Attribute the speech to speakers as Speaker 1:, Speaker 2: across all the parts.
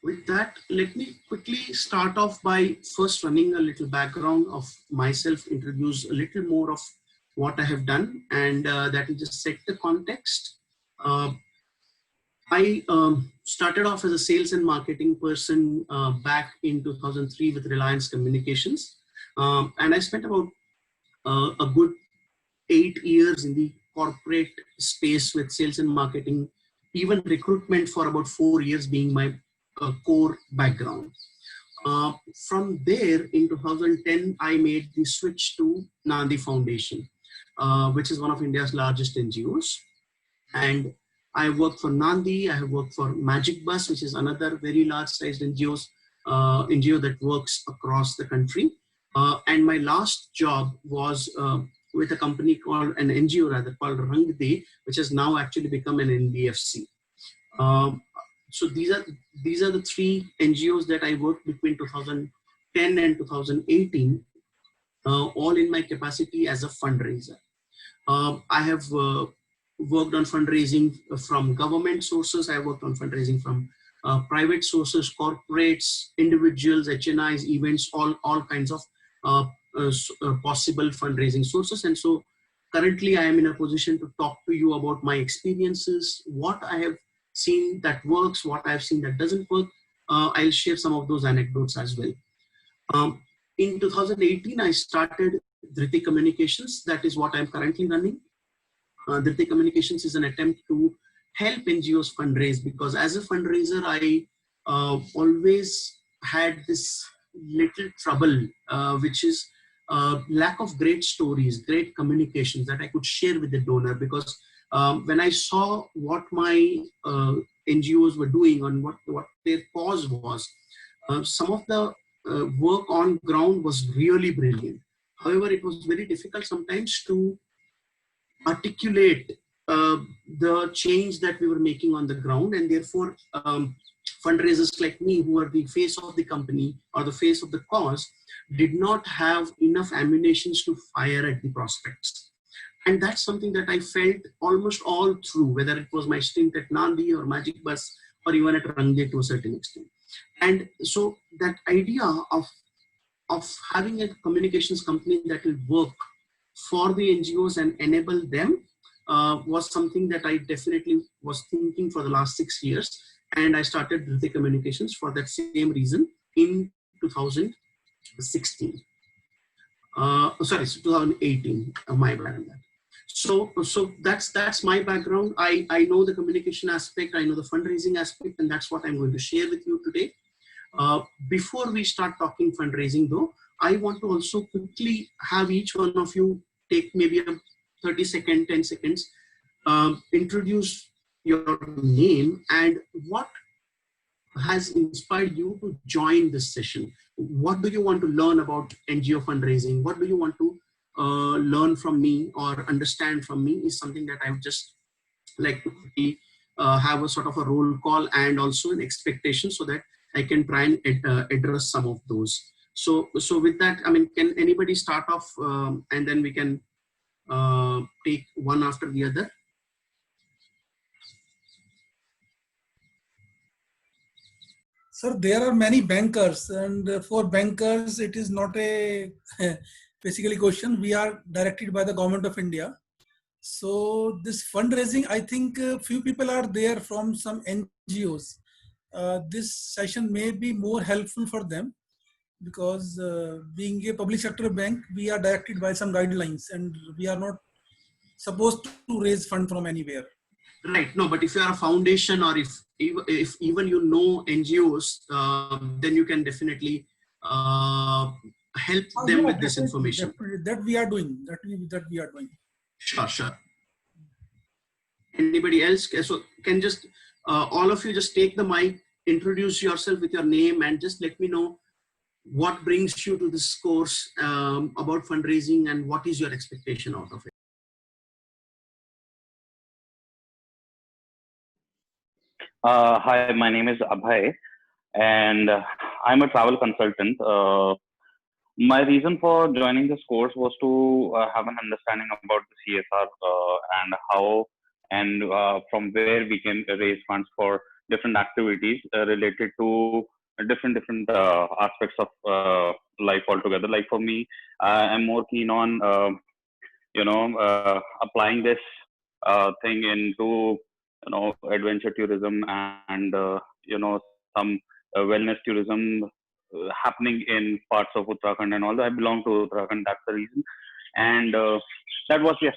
Speaker 1: With that, let me quickly start off by first running a little background of myself, introduce a little more of what I have done, and that will just set the context. Uh, I started off as a sales and marketing person back in 2003 with Reliance Communications. And I spent about a good 8 years in the corporate space with sales and marketing, even recruitment for about 4 years being my core background. Uh, from there, in 2010, I made the switch to Nandi Foundation, which is one of India's largest NGOs. And I worked for Nandi, I have worked for Magic Bus, which is another very large sized NGO that works across the country. And my last job was with a company called, an NGO rather, called Rang De, which has now actually become an NBFC. Um, so these are the three NGOs that I worked between 2010 and 2018, all in my capacity as a fundraiser. I have worked on fundraising from government sources. I worked on fundraising from private sources, corporates, individuals, HNIs, events, all kinds of uh, possible fundraising sources. And so currently I am in a position to talk to you about my experiences, what I have seen that works, what I have seen that doesn't work. I'll share some of those anecdotes as well. Um, in 2018, I started Dhriti Communications. That is what I'm currently running. Dhriti Communications is an attempt to help NGOs fundraise, because as a fundraiser, I always had this little trouble, which is lack of great stories, great communications that I could share with the donor. Because when I saw what my NGOs were doing and what their cause was, some of the work on ground was really brilliant. However, it was very difficult sometimes to articulate the change that we were making on the ground, and therefore fundraisers like me, who are the face of the company or the face of the cause, did not have enough ammunitions to fire at the prospects. And that's something that I felt almost all through, whether it was my stint at Nandi or Magic Bus or even at Range to a certain extent. And so that idea of having a communications company that will work for the NGOs and enable them was something that I definitely was thinking for the last 6 years. And I started Dhriti Communications for that same reason in 2016. Sorry, 2018. My bad on that. So that's my background. I know the communication aspect, I know the fundraising aspect, and that's what I'm going to share with you today. Before we start talking fundraising though, I want to also quickly have each one of you take maybe a 30-second, 10 seconds, introduce your name and what has inspired you to join this session. What do you want to learn about NGO fundraising? What do you want to learn from me or understand from me is something that I would just like to have a sort of a roll call and also an expectation, so that I can try and address some of those. So with that, I mean, can anybody start off and then we can take one after the other?
Speaker 2: Sir, there are many bankers, and for bankers, it is not a basically question. We are directed by the government of India. So this fundraising, I think few people are there from some NGOs. This session may be more helpful for them because being a public sector bank, we are directed by some guidelines and we are not supposed to raise fund from anywhere.
Speaker 1: Right. No, but if you are a foundation or if even you know NGOs, then you can definitely help them with this information.
Speaker 2: That we are doing. That we are doing.
Speaker 1: Sure. Anybody else? So can just all of you just take the mic, introduce yourself with your name, and just let me know what brings you to this course about fundraising and what is your expectation out of it.
Speaker 3: Hi, my name is Abhay, and I'm a travel consultant. My reason for joining this course was to have an understanding about the CSR and how and from where we can raise funds for different activities related to different aspects of life altogether. Like for me, I'm more keen on applying this thing into adventure tourism and some wellness tourism happening in parts of Uttarakhand and all. I belong to Uttarakhand. That's the reason, and that was yes,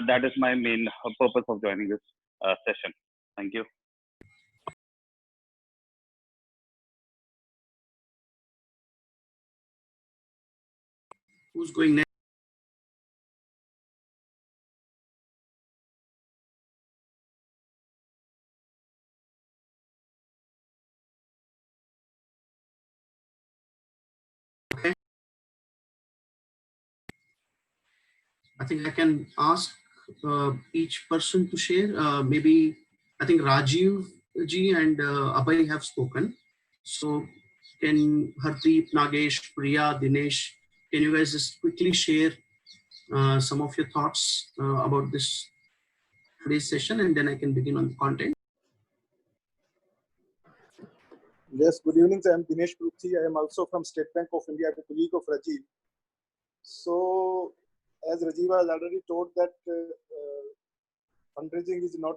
Speaker 3: that is my main purpose of joining this session. Thank you.
Speaker 1: Who's going next? Okay. I think I can ask each person to share. Maybe I think Rajiv ji and Abhay have spoken. So can Hardeep, Nagesh, Priya, Dinesh, can you guys just quickly share some of your thoughts about this today's session, and then I can begin on the content.
Speaker 4: Yes, good evening. I am Dinesh Pruthi. I am also from State Bank of India, a colleague of Rajiv. So, as Rajiv has already told that fundraising is not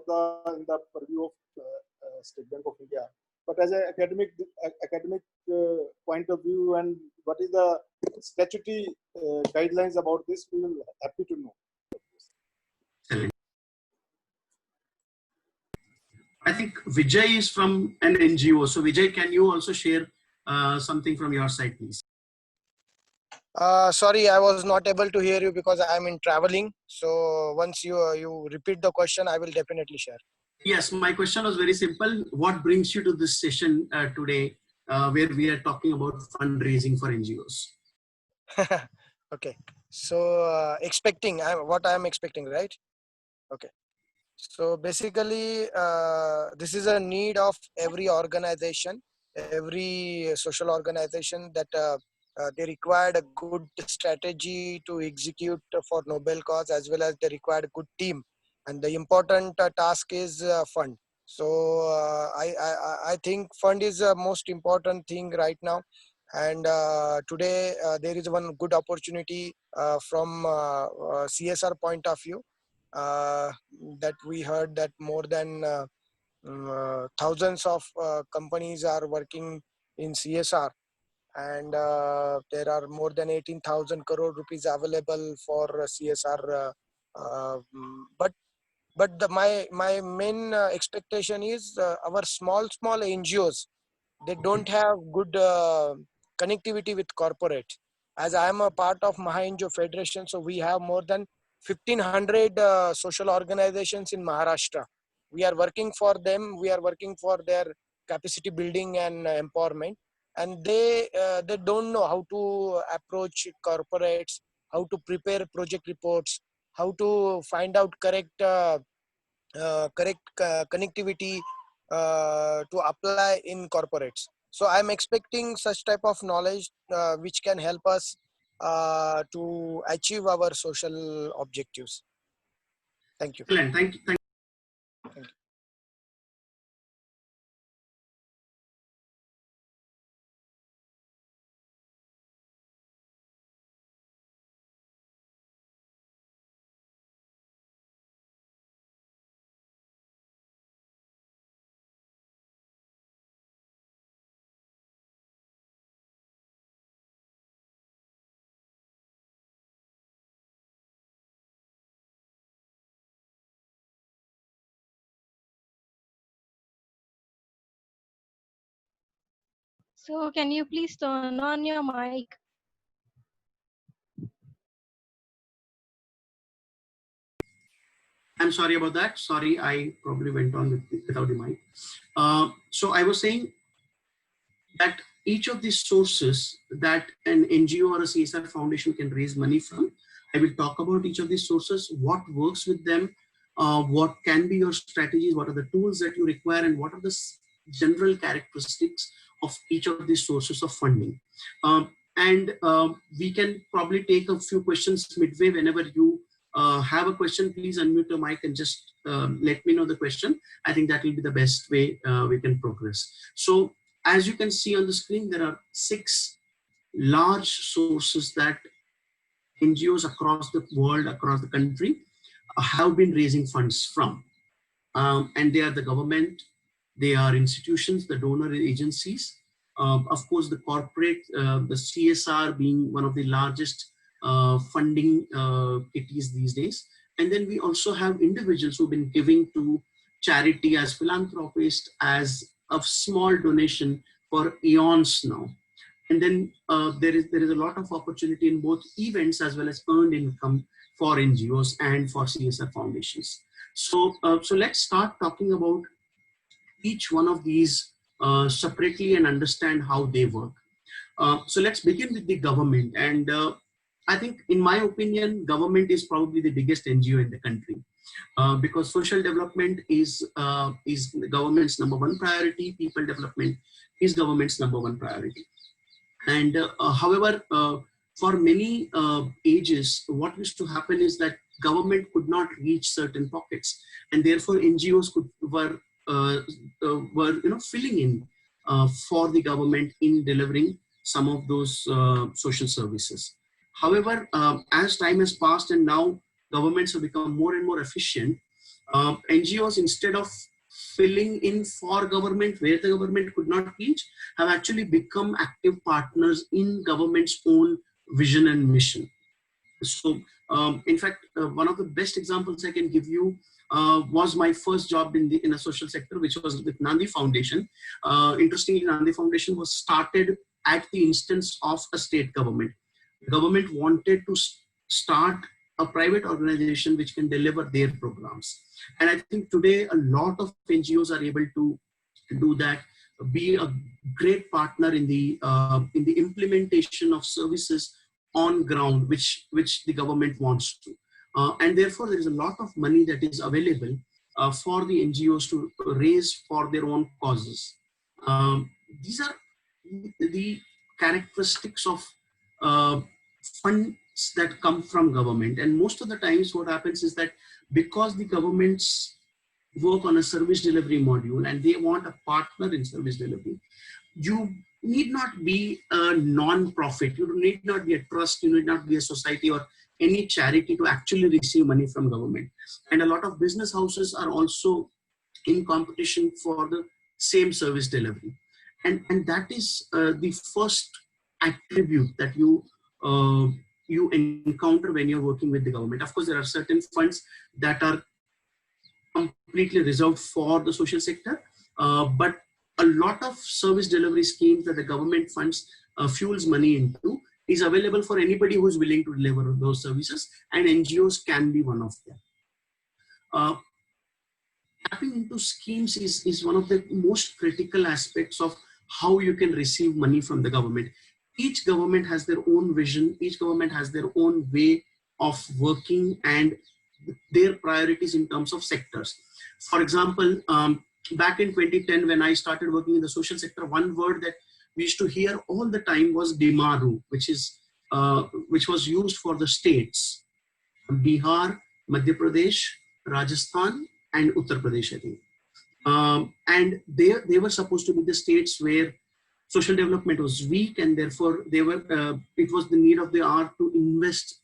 Speaker 4: in the purview of State Bank of India, but as an academic point of view, and what is the statutory guidelines about this, we will happy to know.
Speaker 1: I think Vijay is from an NGO. So Vijay, can you also share something from your side, please?
Speaker 5: Sorry, I was not able to hear you because I am in traveling. So once you repeat the question, I will definitely share.
Speaker 1: Yes, my question was very simple. What brings you to this session today where we are talking about fundraising for NGOs?
Speaker 5: Okay. So expecting, what I am expecting, right? Okay. So basically, this is a need of every organization, every social organization, that they required a good strategy to execute for noble cause, as well as they required a good team. And the important task is fund. So I think fund is the most important thing right now. And today there is one good opportunity from CSR point of view. That we heard that more than thousands of companies are working in CSR, and there are more than 18,000 crore rupees available for CSR. But my main expectation is our small NGOs, they don't have good connectivity with corporate. As I am a part of Maha Federation, so we have more than 1,500 social organizations in Maharashtra. We are working for them. We are working for their capacity building and empowerment. And they don't know how to approach corporates, how to prepare project reports, how to find out correct connectivity to apply in corporates. So I'm expecting such type of knowledge which can help us to achieve our social objectives. Thank you.
Speaker 1: Excellent. Thank you.
Speaker 5: Thank you.
Speaker 6: So can you please turn on your mic?
Speaker 1: I'm sorry about that. Sorry, I probably went on without the mic. So I was saying that each of these sources that an NGO or a CSR foundation can raise money from, I will talk about each of these sources, what works with them, what can be your strategies, what are the tools that you require, and what are the general characteristics of each of these sources of funding. And we can probably take a few questions midway whenever you have a question, please unmute your mic and just let me know the question. I think that will be the best way we can progress. So as you can see on the screen, there are 6 large sources that NGOs across the world, across the country, have been raising funds from. And they are the government, they are institutions, the donor agencies, of course the corporate, the CSR being one of the largest funding kitties these days. And then we also have individuals who've been giving to charity as philanthropists, as a small donation for eons now. And then there is a lot of opportunity in both events as well as earned income for NGOs and for CSR foundations. So let's start talking about each one of these separately and understand how they work. So let's begin with the government. And I think, in my opinion, government is probably the biggest NGO in the country. Because social development is the government's #1 priority, people development is government's #1 priority. And however, for many ages, what used to happen is that government could not reach certain pockets, and therefore NGOs were filling in for the government in delivering some of those social services. However, as time has passed and now governments have become more and more efficient, NGOs, instead of filling in for government where the government could not reach, have actually become active partners in government's own vision and mission. So in fact, one of the best examples I can give you was my first job in a social sector, which was with Nandi Foundation. Interestingly, Nandi Foundation was started at the instance of a state government. The government wanted to start a private organization which can deliver their programs. And I think today a lot of NGOs are able to do that, be a great partner in the implementation of services on ground, which the government wants to. And therefore there is a lot of money that is available for the NGOs to raise for their own causes. These are the characteristics of funds that come from government. And most of the times what happens is that because the governments work on a service delivery module and they want a partner in service delivery, you need not be a non-profit, you need not be a trust, you need not be a society or any charity to actually receive money from government. And a lot of business houses are also in competition for the same service delivery. And that is the first attribute that you encounter when you're working with the government. Of course, there are certain funds that are completely reserved for the social sector, but a lot of service delivery schemes that the government funds fuels money into is available for anybody who is willing to deliver those services, and NGOs can be one of them. Tapping into schemes is one of the most critical aspects of how you can receive money from the government. Each government has their own vision, each government has their own way of working and their priorities in terms of sectors. For example, back in 2010, when I started working in the social sector, one word that we used to hear all the time was Bimaru, which was used for the states, Bihar, Madhya Pradesh, Rajasthan, and Uttar Pradesh, I think. And they were supposed to be the states where social development was weak, and therefore it was the need of the hour to invest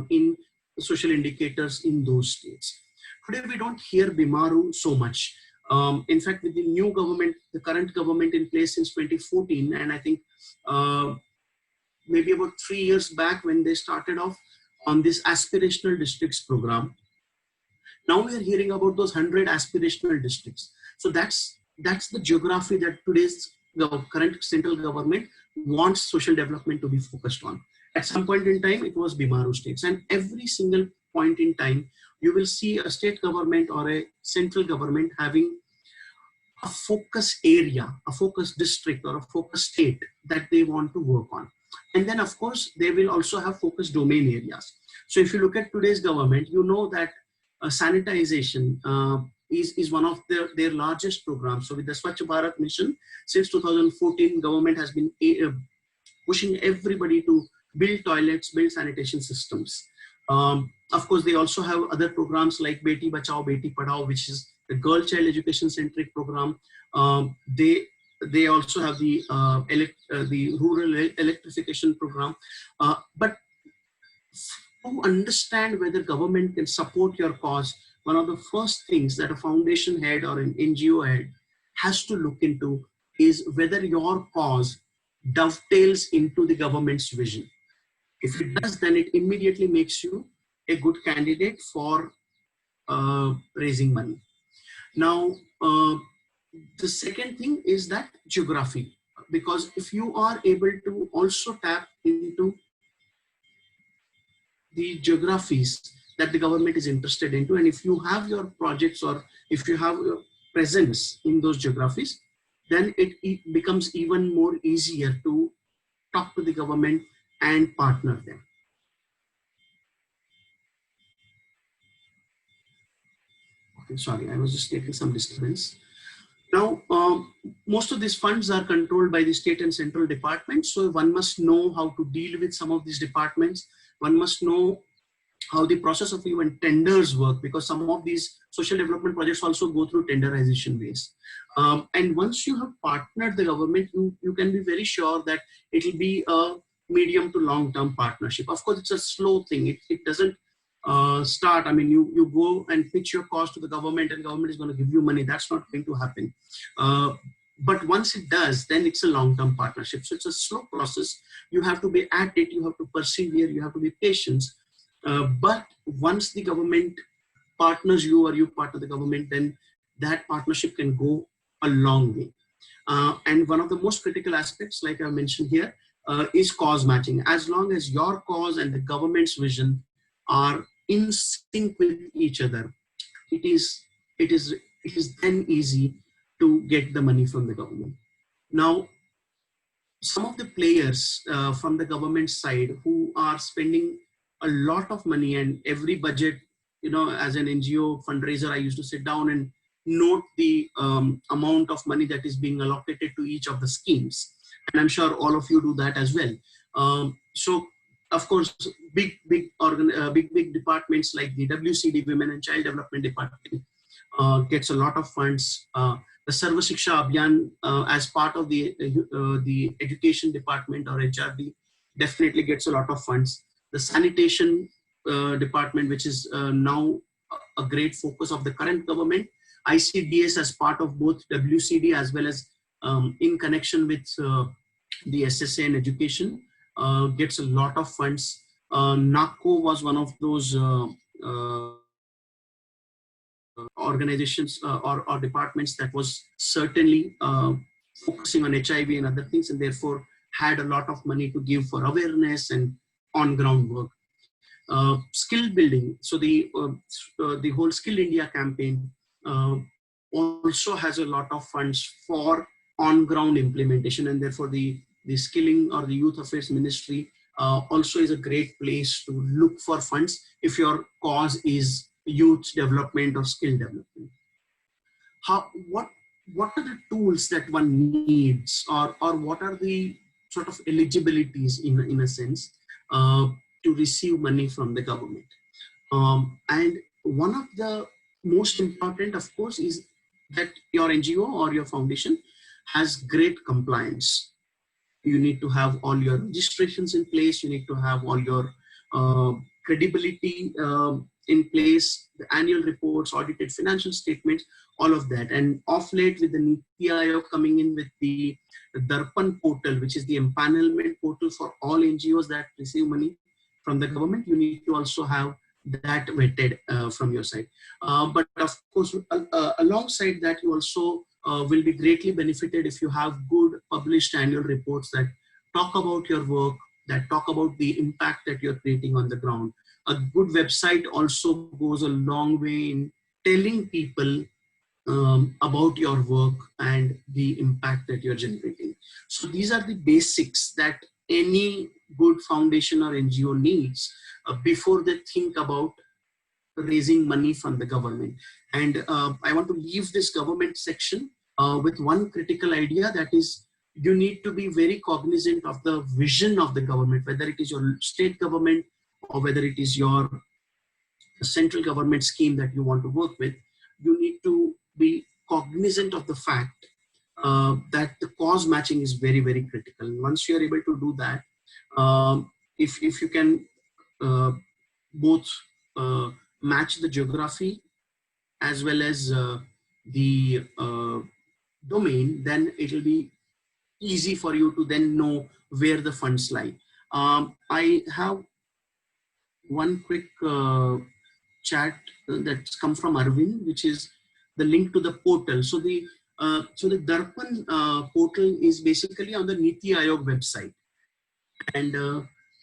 Speaker 1: in social indicators in those states. Today we don't hear Bimaru so much. In fact, with the new government, the current government in place since 2014, and I think maybe about 3 years back when they started off on this aspirational districts program, now we are hearing about those 100 aspirational districts. So that's the geography that today's current central government wants social development to be focused on. At some point in time, it was Bimaru states, and every single point in time, you will see a state government or a central government having a focus area, a focus district or a focus state that they want to work on. And then of course, they will also have focus domain areas. So if you look at today's government, you know that sanitization is one of their largest programs. So with the Swachh Bharat mission, since 2014, government has been pushing everybody to build toilets, build sanitation systems. Of course, they also have other programs like Beti Bachao, Beti Padhao, which is the girl child education centric program. They also have the rural electrification program. But to understand whether government can support your cause, one of the first things that a foundation head or an NGO head has to look into is whether your cause dovetails into the government's vision. If it does, then it immediately makes you a good candidate for raising money. Now, the second thing is that geography, because if you are able to also tap into the geographies that the government is interested into, and if you have your projects or if you have your presence in those geographies, then it becomes even more easier to talk to the government and partner them. Okay, sorry, I was just taking some disturbance. Now, most of these funds are controlled by the state and central departments, so one must know how to deal with some of these departments. One must know how the process of even tenders work, because some of these social development projects also go through tenderization ways. And once you have partnered the government, you can be very sure that it will be a medium to long-term partnership. Of course, it's a slow thing. It doesn't start. I mean, you go and pitch your cause to the government and government is going to give you money. That's not going to happen. But once it does, then it's a long-term partnership. So it's a slow process. You have to be at it. You have to persevere. You have to be patient. But once the government partners you or you partner the government, then that partnership can go a long way. And one of the most critical aspects, like I mentioned here, is cause matching. As long as your cause and the government's vision are in sync with each other, it is then easy to get the money from the government. Now, some of the players from the government side who are spending a lot of money, and every budget, as an NGO fundraiser, I used to sit down and note the amount of money that is being allocated to each of the schemes. And I'm sure all of you do that as well. So, of course, big departments like the WCD, Women and Child Development Department, gets a lot of funds. The Sarva Shiksha Abhiyan, as part of the Education Department or HRD, definitely gets a lot of funds. The Sanitation Department, which is now a great focus of the current government, ICDS as part of both WCD as well as in connection with the SSA and education, gets a lot of funds. NACO was one of those organizations or departments that was certainly focusing on HIV and other things, and therefore had a lot of money to give for awareness and on-ground work. Skill building, so the whole Skill India campaign also has a lot of funds for on-ground implementation, and therefore the skilling or the youth affairs ministry also is a great place to look for funds if your cause is youth development or skill development. What are the tools that one needs, or what are the sort of eligibilities in a sense to receive money from the government? And one of the most important, of course, is that your NGO or your foundation has great compliance. You need to have all your registrations in place. You need to have all your credibility in place, the annual reports, audited financial statements, all of that. And off late, with the Niti Aayog coming in with the Darpan portal, which is the empanelment portal for all NGOs that receive money from the government, you need to also have that vetted from your side. But of course, alongside that, you also will be greatly benefited if you have good published annual reports that talk about your work, that talk about the impact that you're creating on the ground. A good website also goes a long way in telling people about your work and the impact that you're generating. So these are the basics that any good foundation or NGO needs before they think about raising money from the government. And I want to leave this government section with one critical idea, that is, you need to be very cognizant of the vision of the government, whether it is your state government or whether it is your central government scheme that you want to work with, you need to be cognizant of the fact that the cause matching is very, very critical. Once you are able to do that, if you can both match the geography as well as the domain, then it will be easy for you to then know where the funds lie. I have one quick chat that's come from Arvind, which is the link to the portal. So the Darpan portal is basically on the Niti Aayog website, and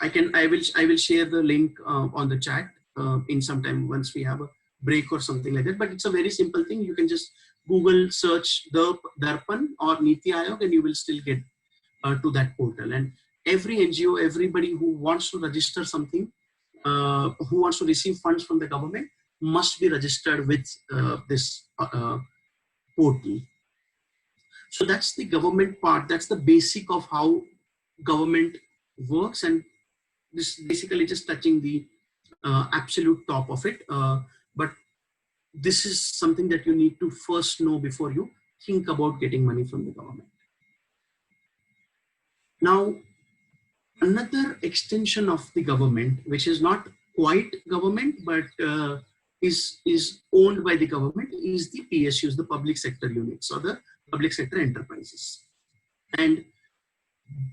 Speaker 1: I will share the link on the chat in some time once we have a break or something like that. But it's a very simple thing. You can just Google search the Darpan or Niti Aayog, and you will still get to that portal. And every NGO, everybody who wants to register something, who wants to receive funds from the government, must be registered with this portal. So that's the government part. That's the basic of how government works, and this basically just touching the absolute top of it. But this is something that you need to first know before you think about getting money from the government. Now, another extension of the government, which is not quite government, but is owned by the government, is the PSUs, the public sector units or the public sector enterprises. And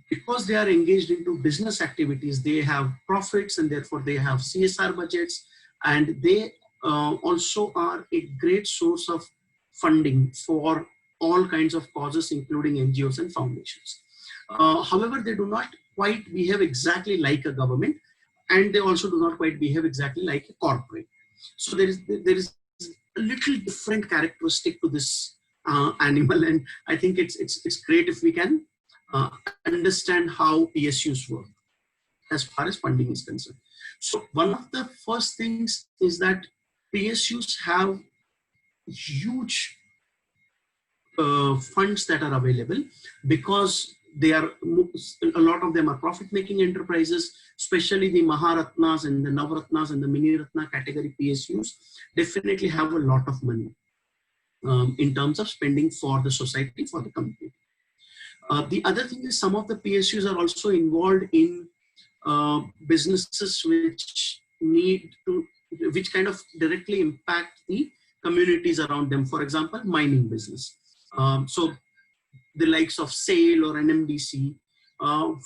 Speaker 1: because they are engaged into business activities, they have profits, and therefore they have CSR budgets, and they also are a great source of funding for all kinds of causes, including NGOs and foundations. However, they do not quite behave exactly like a government, and they also do not quite behave exactly like a corporate. So there is a little different characteristic to this animal, and I think it's great if we can understand how PSUs work as far as funding is concerned. So one of the first things is that PSUs have huge funds that are available, because they are, a lot of them are profit-making enterprises, especially the Maharatnas and the Navratnas and the Mini Ratna category PSUs definitely have a lot of money in terms of spending for the society, for the community. The other thing is some of the PSUs are also involved in businesses which kind of directly impact the communities around them. For example, mining business. So the likes of SAIL or NMDC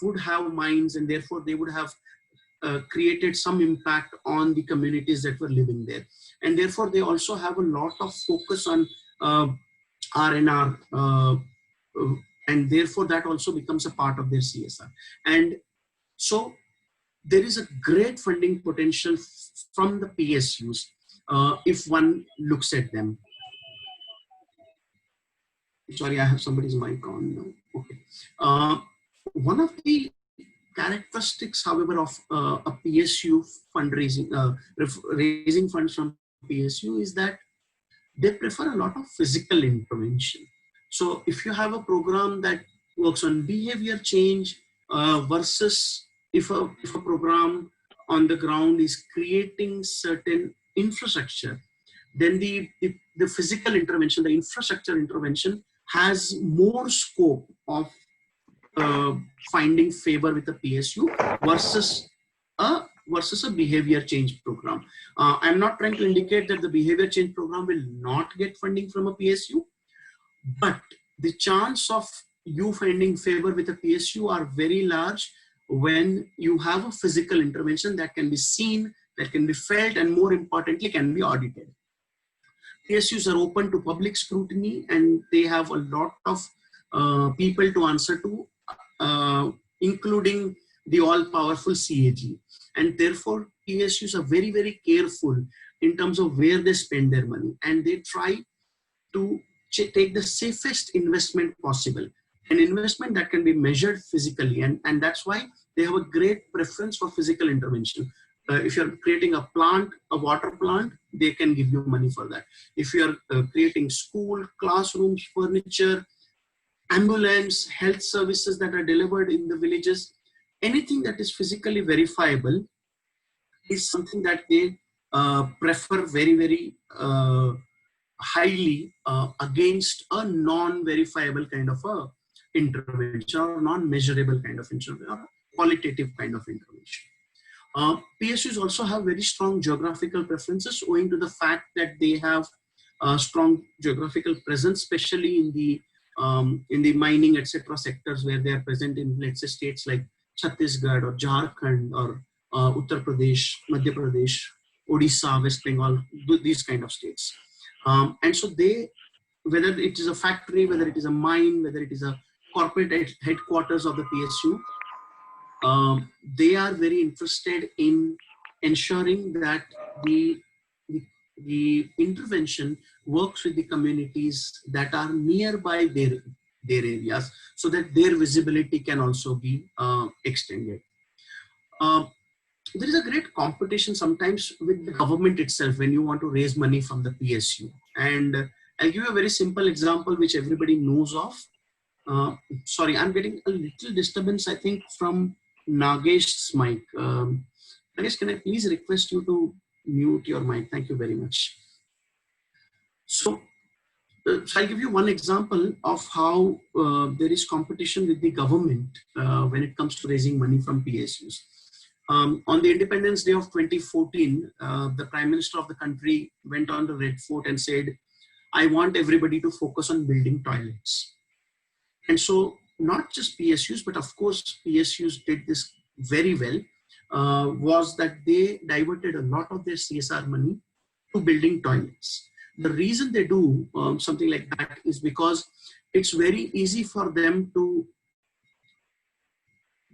Speaker 1: would have mines, and therefore they would have created some impact on the communities that were living there. And therefore they also have a lot of focus on R&R, and therefore that also becomes a part of their CSR. And so there is a great funding potential from the PSUs if one looks at them. Sorry, I have somebody's mic on now. Okay. One of the characteristics, however, of a PSU fundraising, raising funds from PSU, is that they prefer a lot of physical intervention. So if you have a program that works on behavior change versus if a program on the ground is creating certain infrastructure, then the physical intervention, the infrastructure intervention has more scope of finding favor with a PSU versus a behavior change program. I'm not trying to indicate that the behavior change program will not get funding from a PSU, but the chance of you finding favor with a PSU are very large when you have a physical intervention that can be seen, that can be felt, and more importantly, can be audited. PSUs are open to public scrutiny, and they have a lot of people to answer to, including the all-powerful CAG. And therefore, PSUs are very, very careful in terms of where they spend their money, and they try to take the safest investment possible, an investment that can be measured physically, and that's why they have a great preference for physical intervention. If you're creating a plant, a water plant, they can give you money for that. If you're creating school, classrooms, furniture, ambulance, health services that are delivered in the villages, anything that is physically verifiable is something that they prefer very highly against a non-verifiable kind of a intervention or non-measurable kind of intervention or qualitative kind of intervention. PSUs also have very strong geographical preferences owing to the fact that they have a strong geographical presence, especially in the mining, etc. sectors where they are present in, let's say, states like Chhattisgarh or Jharkhand or Uttar Pradesh, Madhya Pradesh, Odisha, West Bengal, these kind of states. And so they, whether it is a factory, whether it is a mine, whether it is a corporate headquarters of the PSU, they are very interested in ensuring that the, the intervention works with the communities that are nearby their areas, so that their visibility can also be extended. There is a great competition sometimes with the government itself when you want to raise money from the PSU. And I'll give you a very simple example which everybody knows of. Sorry, I'm getting a little disturbance, I think, from Nagesh's mic. Nagesh, can I please request you to mute your mic? Thank you very much. So I'll give you one example of how there is competition with the government when it comes to raising money from PSUs. On the Independence Day of 2014, the Prime Minister of the country went on the Red Fort and said, I want everybody to focus on building toilets. And so not just PSUs, but of course PSUs did this very well, was that they diverted a lot of their CSR money to building toilets. The reason they do something like that is because it's very easy for them to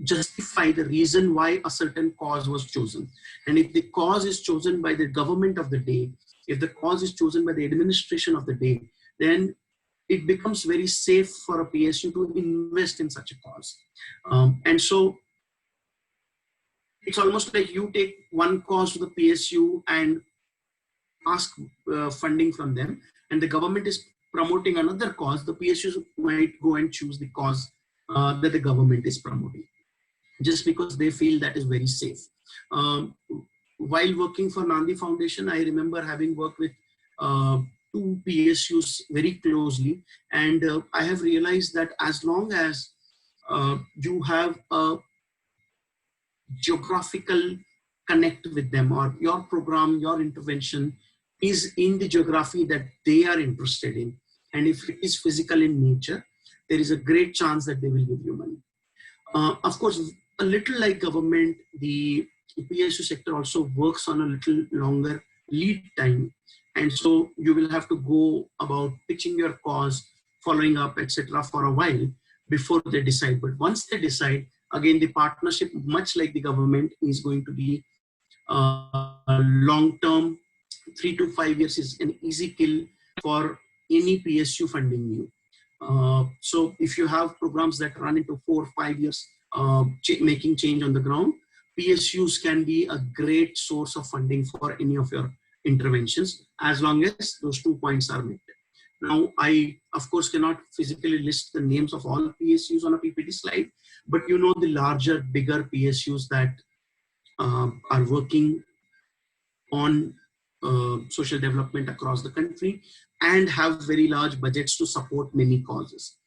Speaker 1: justify the reason why a certain cause was chosen. And if the cause is chosen by the government of the day, if the cause is chosen by the administration of the day, then it becomes very safe for a PSU to invest in such a cause. And so it's almost like you take one cause to the PSU and ask funding from them, and the government is promoting another cause. The PSUs might go and choose the cause that the government is promoting, just because they feel that is very safe. While working for Nandi Foundation, I remember having worked with two PSUs very closely, and I have realized that as long as you have a geographical connect with them, or your program, your intervention is in the geography that they are interested in, and if it is physical in nature, there is a great chance that they will give you money. Of course, a little like government, the PSU sector also works on a little longer lead time. And so you will have to go about pitching your cause, following up, etc. for a while before they decide. But once they decide, again, the partnership, much like the government, is going to be long-term. 3 to 5 years is an easy kill for any PSU funding you. So if you have programs that run into 4 or 5 years, making change on the ground, PSUs can be a great source of funding for any of your interventions, as long as those 2 points are met. Now, I, of course, cannot physically list the names of all PSUs on a PPT slide, but you know the larger, bigger PSUs that are working on social development across the country and have very large budgets to support many causes.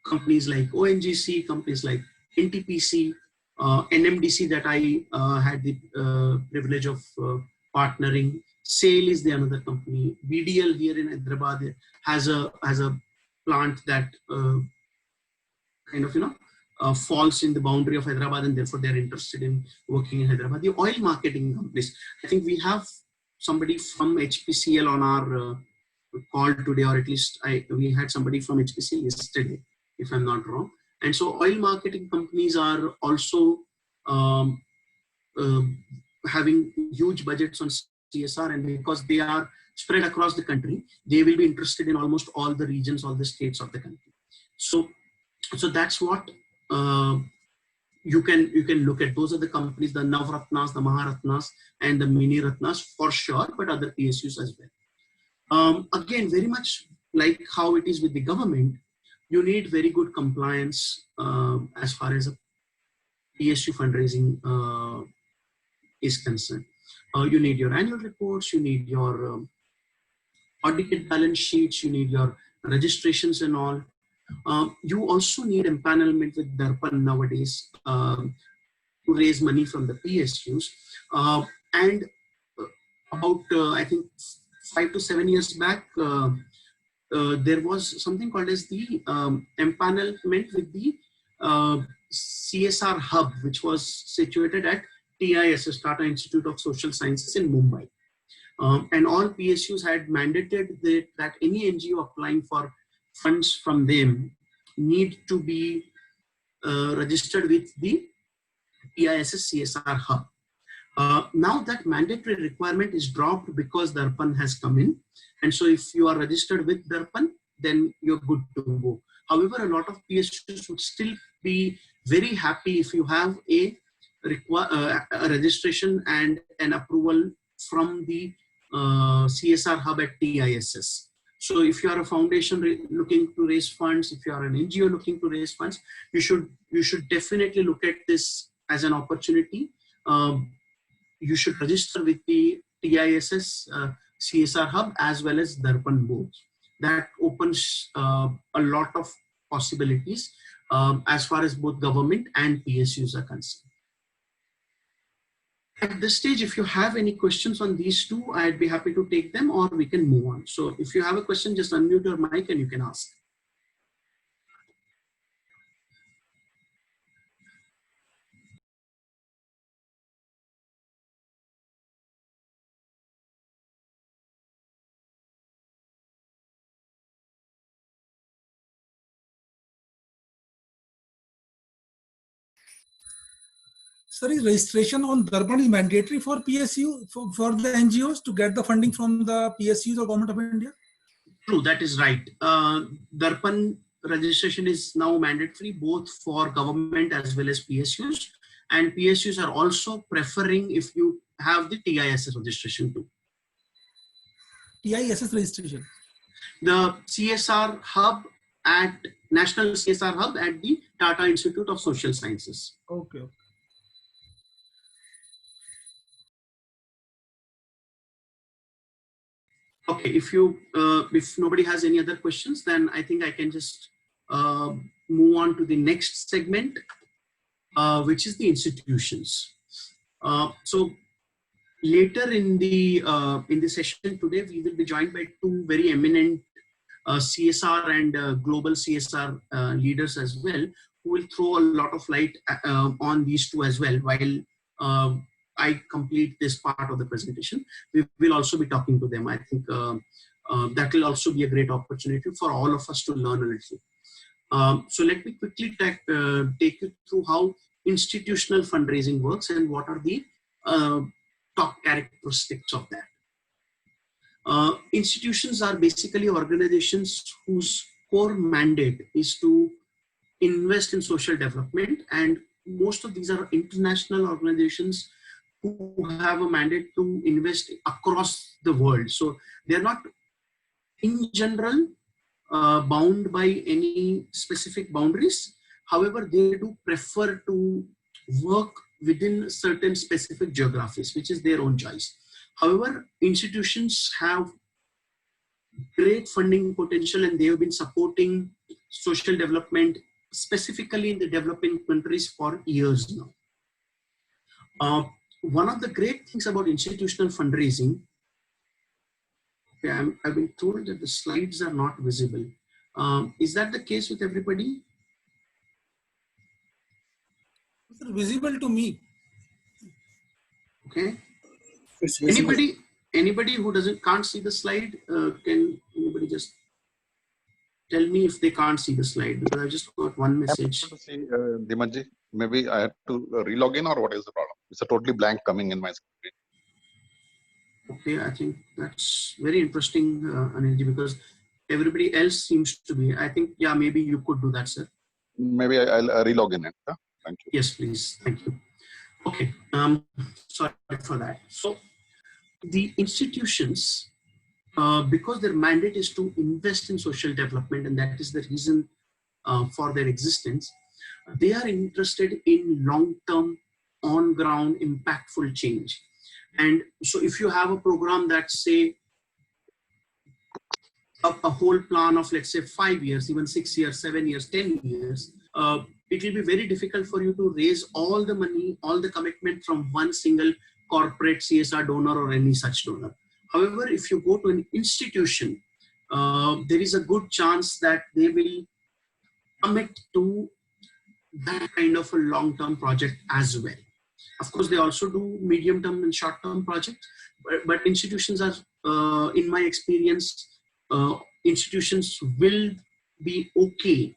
Speaker 1: Companies like ONGC, companies like NTPC, NMDC that I had the privilege of partnering. SAIL is the another company. BDL here in Hyderabad has a plant that kind of falls in the boundary of Hyderabad, and therefore they're interested in working in Hyderabad. The oil marketing companies, I think we have somebody from HPCL on our call today, or at least we had somebody from HPCL yesterday, if I'm not wrong. And so oil marketing companies are also having huge budgets on CSR, and because they are spread across the country, they will be interested in almost all the regions, all the states of the country. So that's what you can look at. Those are the companies, the Navratnas, the Maharatnas, and the Mini Ratnas for sure, but other PSUs as well. Again, very much like how it is with the government, you need very good compliance as far as a PSU fundraising is concerned. You need your annual reports, you need your audited balance sheets, you need your registrations and all. You also need empanelment with Darpan nowadays to raise money from the PSUs. And about, I think, 5 to 7 years back, there was something called as the empanelment with the CSR hub, which was situated at TISS, Tata Institute of Social Sciences in Mumbai. And all PSUs had mandated that any NGO applying for funds from them need to be registered with the TISS CSR hub. Now that mandatory requirement is dropped because Darpan has come in. And so if you are registered with Darpan, then you're good to go. However, a lot of PSUs would still be very happy if you have a registration and an approval from the CSR hub at TISS. So if you are a foundation looking to raise funds, if you are an NGO looking to raise funds, you should definitely look at this as an opportunity. You should register with the TISS CSR hub as well as Darpan both. That opens a lot of possibilities as far as both government and PSUs are concerned. At this stage, if you have any questions on these two, I'd be happy to take them, or we can move on. So if you have a question, just unmute your mic and you can ask.
Speaker 2: Sir, is registration on Darpan is mandatory for PSU, for the NGOs to get the funding from the PSUs or Government of India?
Speaker 1: True, that is right. Darpan registration is now mandatory both for government as well as PSUs. And PSUs are also preferring if you have the TISS registration too.
Speaker 2: TISS registration?
Speaker 1: The CSR hub at National CSR hub at the Tata Institute of Social Sciences.
Speaker 2: Okay.
Speaker 1: Okay, if nobody has any other questions, then I think I can just move on to the next segment, which is the institutions. So later in the session today, we will be joined by two very eminent CSR and global CSR leaders as well, who will throw a lot of light on these two as well while I complete this part of the presentation. We will also be talking to them. I think that will also be a great opportunity for all of us to learn a little. So let me quickly take you through how institutional fundraising works and what are the top characteristics of that. Institutions are basically organizations whose core mandate is to invest in social development, and most of these are international organizations who have a mandate to invest across the world. So they're not in general bound by any specific boundaries. However, they do prefer to work within certain specific geographies, which is their own choice. However, institutions have great funding potential and they have been supporting social development, specifically in the developing countries, for years now. One of the great things about institutional fundraising, okay, I've been told that the slides are not visible. Is that the case with everybody?
Speaker 2: It's visible to me.
Speaker 1: Okay.
Speaker 4: It's visible.
Speaker 1: Anybody who can't see the slide, can anybody just tell me if they can't see the slide, because I just got one message.
Speaker 7: I'm able to see, Dhimantji, maybe I have to relog in, or what is the problem? It's a totally blank coming in my screen.
Speaker 1: Okay, I think that's very interesting, Anilji, because everybody else seems to be. I think, yeah, maybe you could do that, sir.
Speaker 7: Maybe I'll relog in it. Huh? Thank you.
Speaker 1: Yes, please. Thank you. Okay, sorry for that. So the institutions, because their mandate is to invest in social development, and that is the reason for their existence, they are interested in long-term, on-ground, impactful change. And so if you have a program that say a whole plan of, let's say, 5 years, even 6 years, 7 years, 10 years, it will be very difficult for you to raise all the money, all the commitment from one single corporate CSR donor or any such donor. However, if you go to an institution, there is a good chance that they will commit to that kind of a long-term project as well. Of course, they also do medium-term and short-term projects, but institutions are, in my experience, institutions will be okay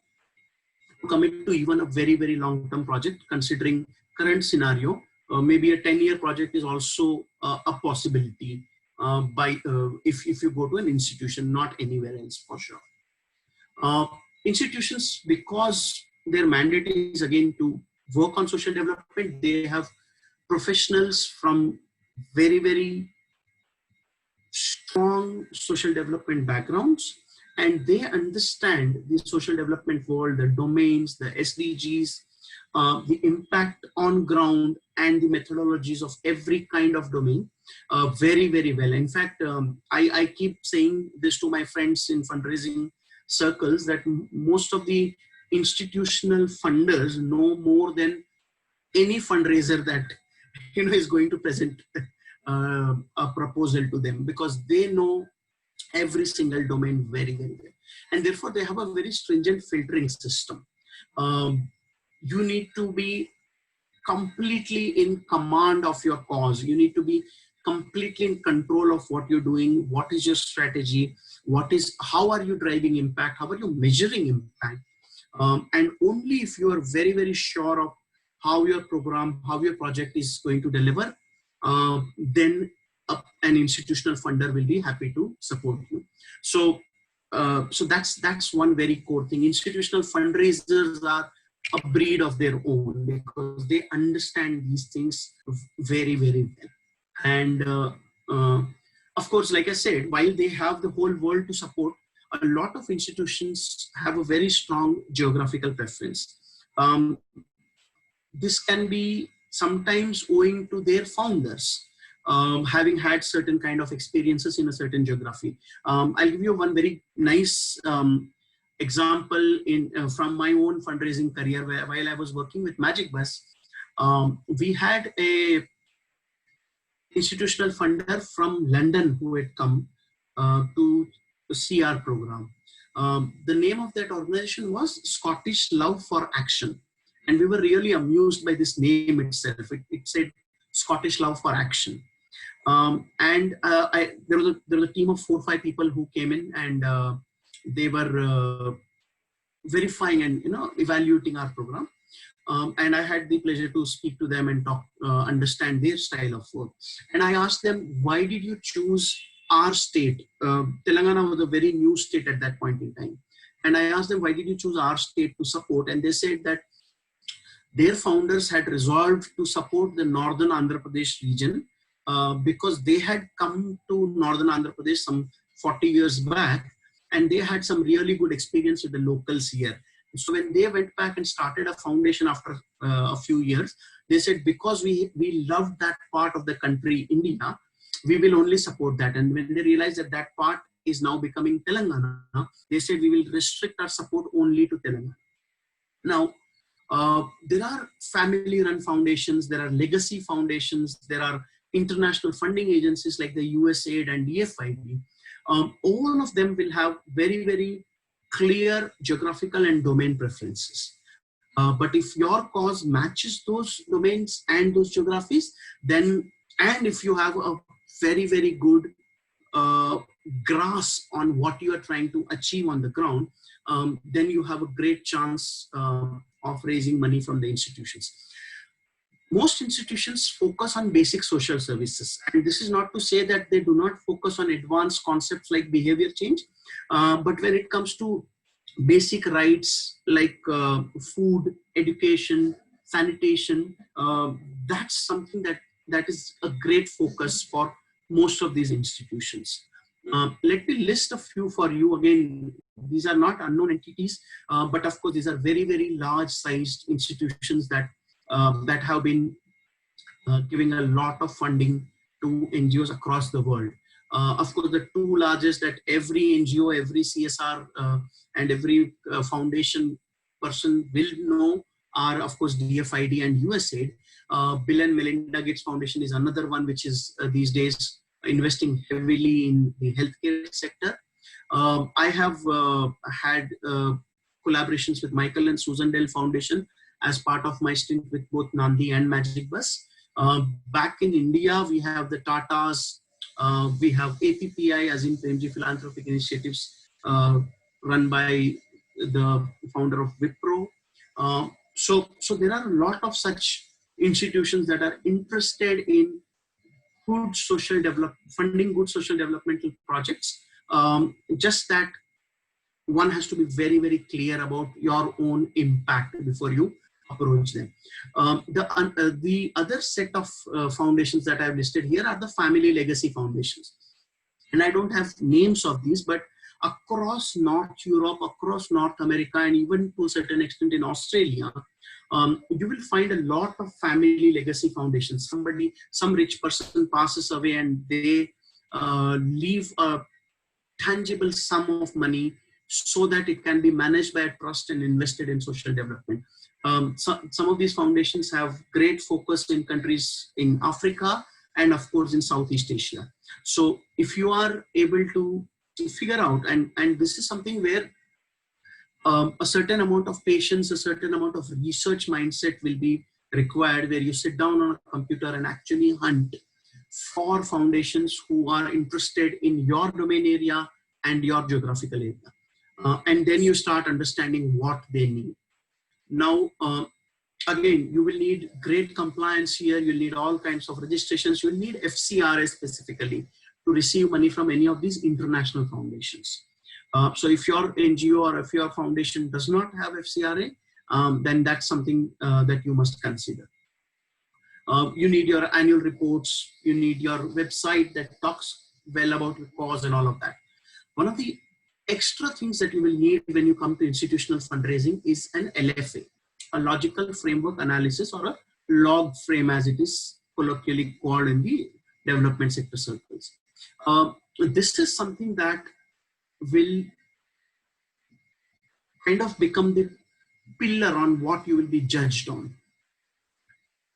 Speaker 1: to commit to even a very, very long-term project, considering current scenario. Maybe a 10-year project is also a possibility if you go to an institution, not anywhere else for sure. Institutions, because their mandate is again to work on social development, they have professionals from very, very strong social development backgrounds, and they understand the social development world, the domains, the SDGs, the impact on ground, and the methodologies of every kind of domain very, very well. In fact, I keep saying this to my friends in fundraising circles, that most of the institutional funders know more than any fundraiser that is going to present a proposal to them, because they know every single domain very, very well, and therefore they have a very stringent filtering system. You need to be completely in command of your cause. You need to be completely in control of what you're doing. What is your strategy? How are you driving impact? How are you measuring impact? And only if you are very, very sure of how your program, how your project is going to deliver, then an institutional funder will be happy to support you. So that's one very core thing. Institutional fundraisers are a breed of their own, because they understand these things very, very well. And of course, like I said, while they have the whole world to support, a lot of institutions have a very strong geographical preference. This can be sometimes owing to their founders having had certain kind of experiences in a certain geography. I'll give you one very nice example from my own fundraising career, while I was working with Magic Bus. We had a institutional funder from London who had come to see our program. The name of that organization was Scottish Love for Action. And we were really amused by this name itself. It said Scottish Love for Action. There was a team of 4 or 5 people who came in, and they were verifying and evaluating our program. And I had the pleasure to speak to them and talk, understand their style of work. And I asked them, why did you choose our state? Telangana was a very new state at that point in time. And I asked them, why did you choose our state to support? And they said that their founders had resolved to support the northern Andhra Pradesh region because they had come to northern Andhra Pradesh some 40 years back, and they had some really good experience with the locals here. So when they went back and started a foundation after a few years, they said, because we loved that part of the country, India, we will only support that. And when they realized that that part is now becoming Telangana, they said, we will restrict our support only to Telangana. Now, there are family-run foundations, there are legacy foundations, there are international funding agencies like the USAID and DFID. All of them will have very, very clear geographical and domain preferences. But if your cause matches those domains and those geographies, then, and if you have a very, very good grasp on what you are trying to achieve on the ground, then you have a great chance of raising money from the institutions. Most institutions focus on basic social services. And this is not to say that they do not focus on advanced concepts like behavior change. But when it comes to basic rights like food, education, sanitation, that's something that is a great focus for most of these institutions. Let me list a few for you. Again, these are not unknown entities, but of course, these are very, very large-sized institutions that have been giving a lot of funding to NGOs across the world. Of course, the two largest that every NGO, every CSR, and every foundation person will know are, of course, DFID and USAID. Bill and Melinda Gates Foundation is another one which is these days investing heavily in the healthcare sector. I have had collaborations with Michael and Susan Dell Foundation as part of my stint with both Nandi and Magic Bus. Back in India, we have the Tatas, we have APPI, as in Premji Philanthropic Initiatives, run by the founder of Wipro. So there are a lot of such institutions that are interested in good social funding good social developmental projects. Just that one has to be very, very clear about your own impact before you approach them. The other set of foundations that I've listed here are the family legacy foundations. And I don't have names of these, but across North Europe, across North America, and even to a certain extent in Australia, you will find a lot of family legacy foundations. Some rich person passes away and they leave a tangible sum of money so that it can be managed by a trust and invested in social development. Some of these foundations have great focus in countries in Africa and of course in Southeast Asia. So if you are able to figure out, and this is something where a certain amount of patience, a certain amount of research mindset will be required, where you sit down on a computer and actually hunt for foundations who are interested in your domain area and your geographical area. And then you start understanding what they need. Now, again, you will need great compliance here. You'll need all kinds of registrations. You'll need FCRA specifically to receive money from any of these international foundations. So if your NGO or if your foundation does not have FCRA, then that's something that you must consider. You need your annual reports. You need your website that talks well about your cause and all of that. One of the extra things that you will need when you come to institutional fundraising is an LFA, a logical framework analysis, or a log frame as it is colloquially called in the development sector circles. This is something that will kind of become the pillar on what you will be judged on.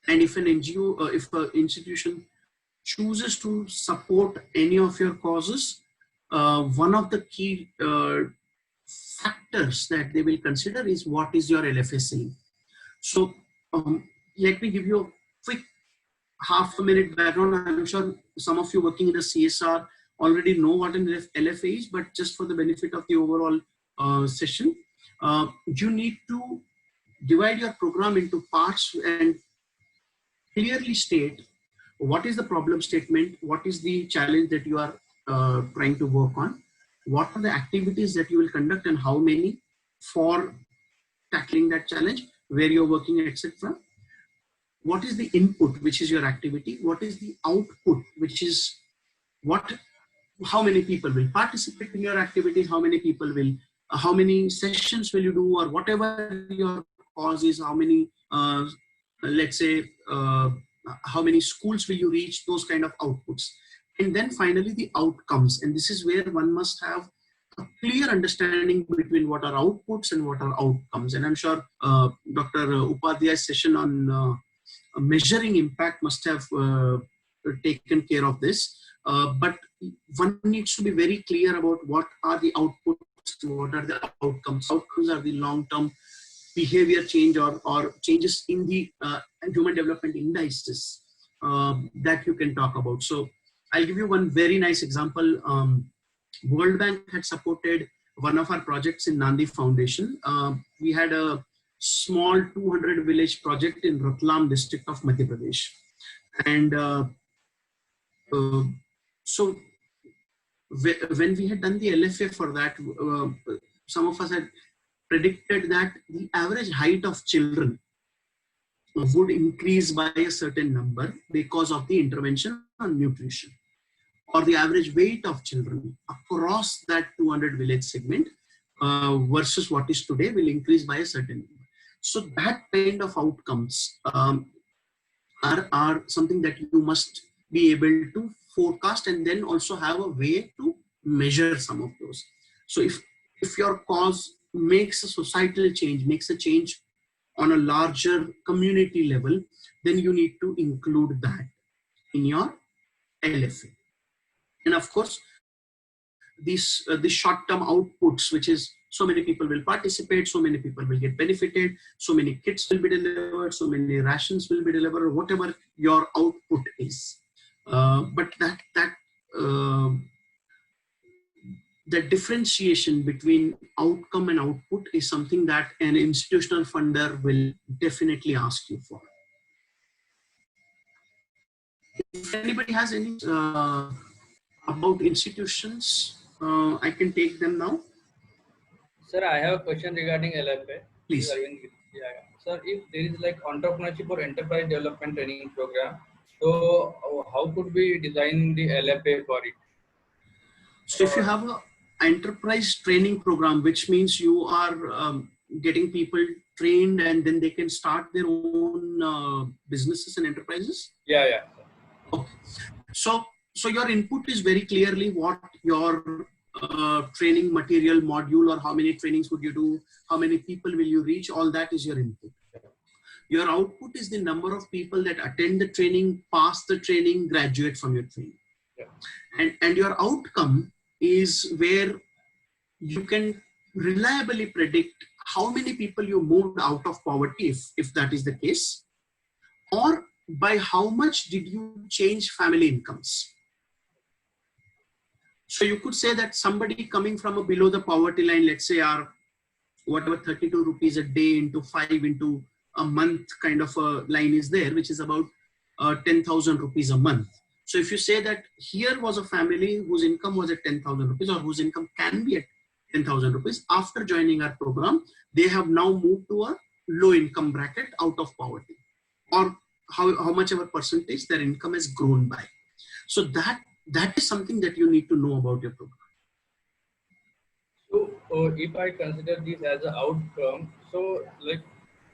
Speaker 1: And if an NGO, if an institution chooses to support any of your causes, one of the key factors that they will consider is what is your LFA saying. So let me give you a quick half-a-minute background. I'm sure some of you working in the CSR already know what an LFA is, but just for the benefit of the overall session, you need to divide your program into parts and clearly state what is the problem statement, what is the challenge that you are trying to work on, what are the activities that you will conduct and how many for tackling that challenge, where you're working, etc. What is the input, which is your activity, what is the output, which is how many people will participate in your activities, how many people will, how many sessions will you do, or whatever your cause is, how many, let's say, how many schools will you reach, those kind of outputs. And then finally the outcomes. And this is where one must have a clear understanding between what are outputs and what are outcomes. And I'm sure Dr. Upadhyay's session on measuring impact must have taken care of this. But one needs to be very clear about what are the outputs, what are the outcomes. Outcomes are the long-term behavior change or changes in the human development indices that you can talk about. So I'll give you one very nice example. World Bank had supported one of our projects in Nandi Foundation. We had a small 200 village project in Ratlam district of Madhya Pradesh. And so when we had done the LFA for that, some of us had predicted that the average height of children would increase by a certain number because of the intervention on nutrition, or the average weight of children across that 200 village segment versus what is today will increase by a certain number. So that kind of outcomes are something that you must be able to forecast and then also have a way to measure some of those. So if your cause makes a societal change, makes a change on a larger community level, then you need to include that in your LFA. And of course, these short-term outputs, which is so many people will participate, so many people will get benefited, so many kits will be delivered, so many rations will be delivered, or whatever your output is. But the differentiation between outcome and output is something that an institutional funder will definitely ask you for. If anybody has any about institutions, I can take them now.
Speaker 8: Sir, I have a question regarding LFA.
Speaker 1: Please.
Speaker 8: Yeah. Sir, if there is like entrepreneurship or enterprise development training program, so how could we design the LFA for it?
Speaker 1: So if you have an enterprise training program, which means you are getting people trained and then they can start their own businesses and enterprises?
Speaker 8: Yeah.
Speaker 1: Okay. So your input is very clearly what your training material module, or how many trainings would you do, how many people will you reach, all that is your input. Your output is the number of people that attend the training, pass the training, graduate from your training. Yeah. And your outcome is where you can reliably predict how many people you moved out of poverty, if that is the case, or by how much did you change family incomes. So you could say that somebody coming from a below the poverty line, let's say are whatever 32 rupees a day into 5 into a month kind of a line is there, which is about 10,000 rupees a month. So if you say that here was a family whose income was at 10,000 rupees, or whose income can be at 10,000 rupees, after joining our program, they have now moved to a low income bracket out of poverty, or how much of a percentage their income has grown by. So that is something that you need to know about your program.
Speaker 8: So if I consider this as an outcome, so like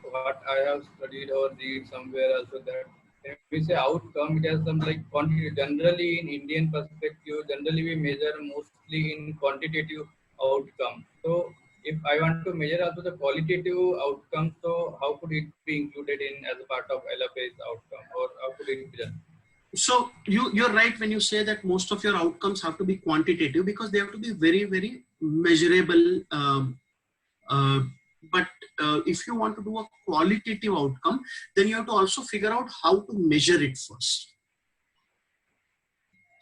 Speaker 8: what I have studied or read somewhere also, that when we say outcome, it has some like quantity. Generally in Indian perspective, generally we measure mostly in quantitative outcome. So if I want to measure also the qualitative outcome, so how could it be included in as a part of LFA's outcome, or how could it be done?
Speaker 1: So you're right when you say that most of your outcomes have to be quantitative, because they have to be very, very measurable. But if you want to do a qualitative outcome, then you have to also figure out how to measure it first.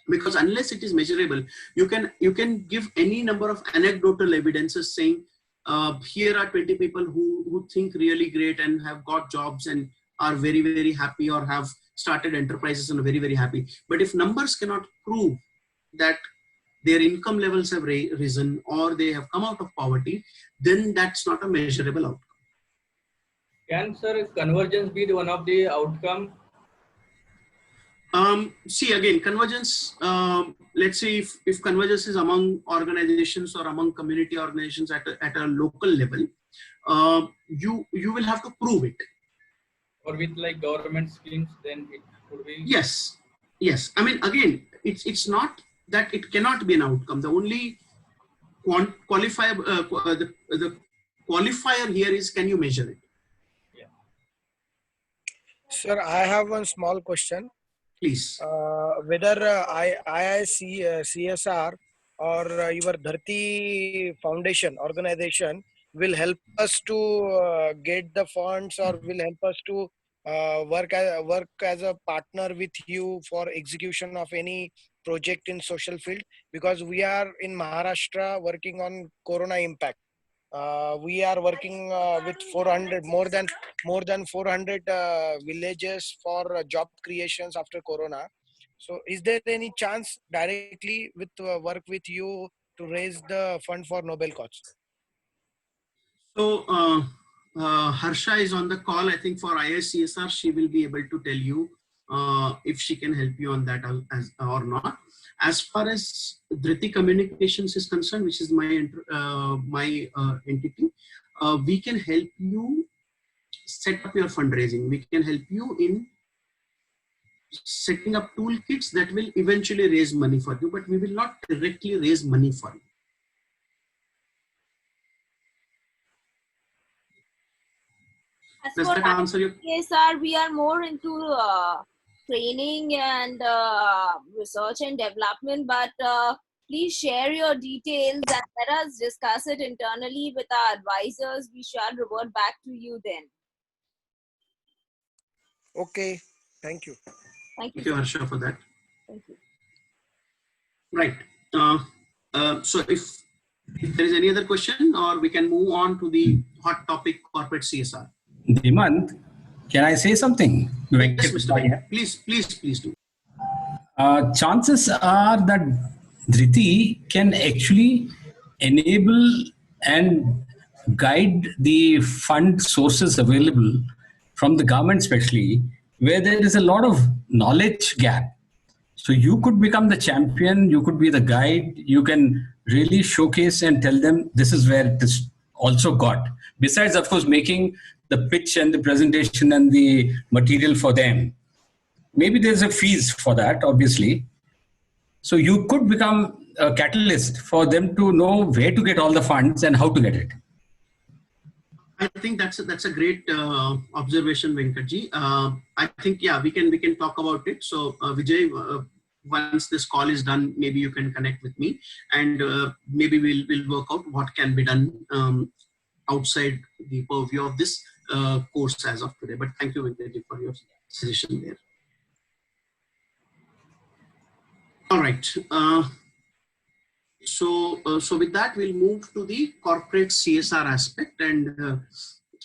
Speaker 1: Because unless it is measurable, you can give any number of anecdotal evidences saying, here are 20 people who think really great and have got jobs and are very, very happy, or have started enterprises and are very, very happy. But if numbers cannot prove that their income levels have risen or they have come out of poverty, then that's not a measurable outcome.
Speaker 8: Can, sir, convergence be one of the outcome?
Speaker 1: See, again, convergence, let's say if convergence is among organizations or among community organizations at a local level, you will have to prove it.
Speaker 8: Or with like government schemes, then it could be?
Speaker 1: Yes. I mean, again, it's not that it cannot be an outcome. The only qualifier, the qualifier here is, can you measure it?
Speaker 8: Yeah.
Speaker 5: Sir, I have one small question.
Speaker 1: Please.
Speaker 5: Whether CSR or your Dharti Foundation organization will help us to get the funds, or will help us to work as a partner with you for execution of any project in social field, because we are in Maharashtra working on Corona impact. We are working with 400 more than 400 villages for job creations after Corona. So is there any chance directly with work with you to raise the fund for Nobel cause?
Speaker 1: So Harsha is on the call. I think for ISCSR, she will be able to tell you if she can help you on that or not. As far as Dhriti Communications is concerned, which is my entity, we can help you set up your fundraising. We can help you in setting up toolkits that will eventually raise money for you, but we will not directly raise money for you.
Speaker 9: As
Speaker 1: Does
Speaker 9: for
Speaker 1: that answer your?
Speaker 9: CSR, we are more into training and research and development, but please share your details and let us discuss it internally with our advisors. We shall revert back to you then.
Speaker 5: Okay, thank you.
Speaker 9: Thank you.
Speaker 1: Thank you, Harsha, for that.
Speaker 9: Thank you.
Speaker 1: Right. So if there is any other question, or we can move on to the hot topic, corporate CSR.
Speaker 10: Dhimant, can I say something?
Speaker 1: Yes, Mr. Venkat. Please do.
Speaker 10: Chances are that Dhriti can actually enable and guide the fund sources available from the government, especially where there is a lot of knowledge gap. So you could become the champion, you could be the guide, you can really showcase and tell them this is where it is also got. Besides, of course, making the pitch and the presentation and the material for them. Maybe there's a fees for that, obviously. So you could become a catalyst for them to know where to get all the funds and how to get it.
Speaker 1: I think that's a great observation, Venkatji. I think, yeah, we can talk about it. So Vijay, once this call is done, maybe you can connect with me, and maybe we'll work out what can be done outside the purview of this course as of today. But thank you, Venkatji, for your suggestion there. All right. So with that, we'll move to the corporate CSR aspect. And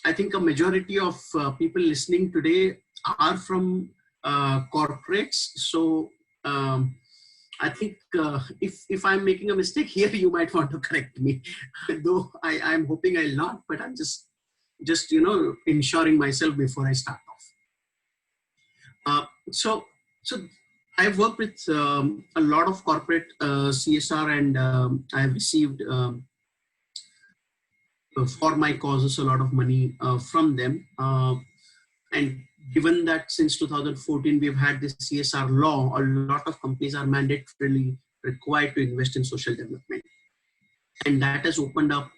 Speaker 1: I think a majority of people listening today are from corporates. So I think if I'm making a mistake here, you might want to correct me. Though I'm hoping I'll not, but I'm just ensuring myself before I start off. So I've worked with a lot of corporate CSR, and I've received for my causes a lot of money from them. And given that since 2014 we've had this CSR law, a lot of companies are mandatorily required to invest in social development, and that has opened up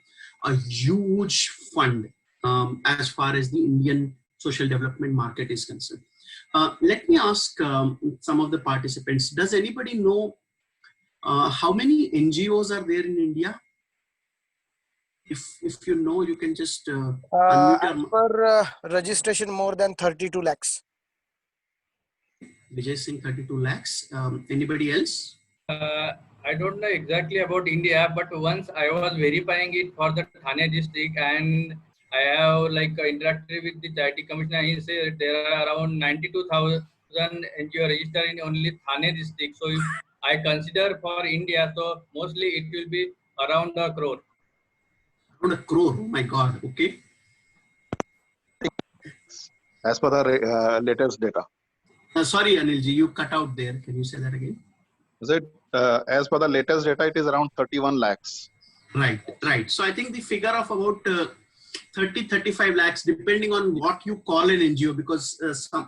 Speaker 1: a huge fund as far as the Indian social development market is concerned. Let me ask some of the participants, does anybody know how many NGOs are there in India? If you know, you can just unmute
Speaker 5: As
Speaker 1: your...
Speaker 5: per registration, more than 32 lakhs.
Speaker 1: Vijay Singh, 32 lakhs. Anybody else?
Speaker 8: I don't know exactly about India, but once I was verifying it for the Thane district, and I have interacted with the Charity Commissioner. He said there are around 92,000 NGO registered in only Thane district. So if I consider for India, so mostly it will be around a crore.
Speaker 1: Around a crore. Oh my God. Okay.
Speaker 7: As per the latest data.
Speaker 1: Sorry, Anilji, you cut out there. Can you say that again?
Speaker 7: Is it as per the latest data? It is around 31 lakhs.
Speaker 1: Right. So I think the figure of about 30-35 lakhs, depending on what you call an NGO, because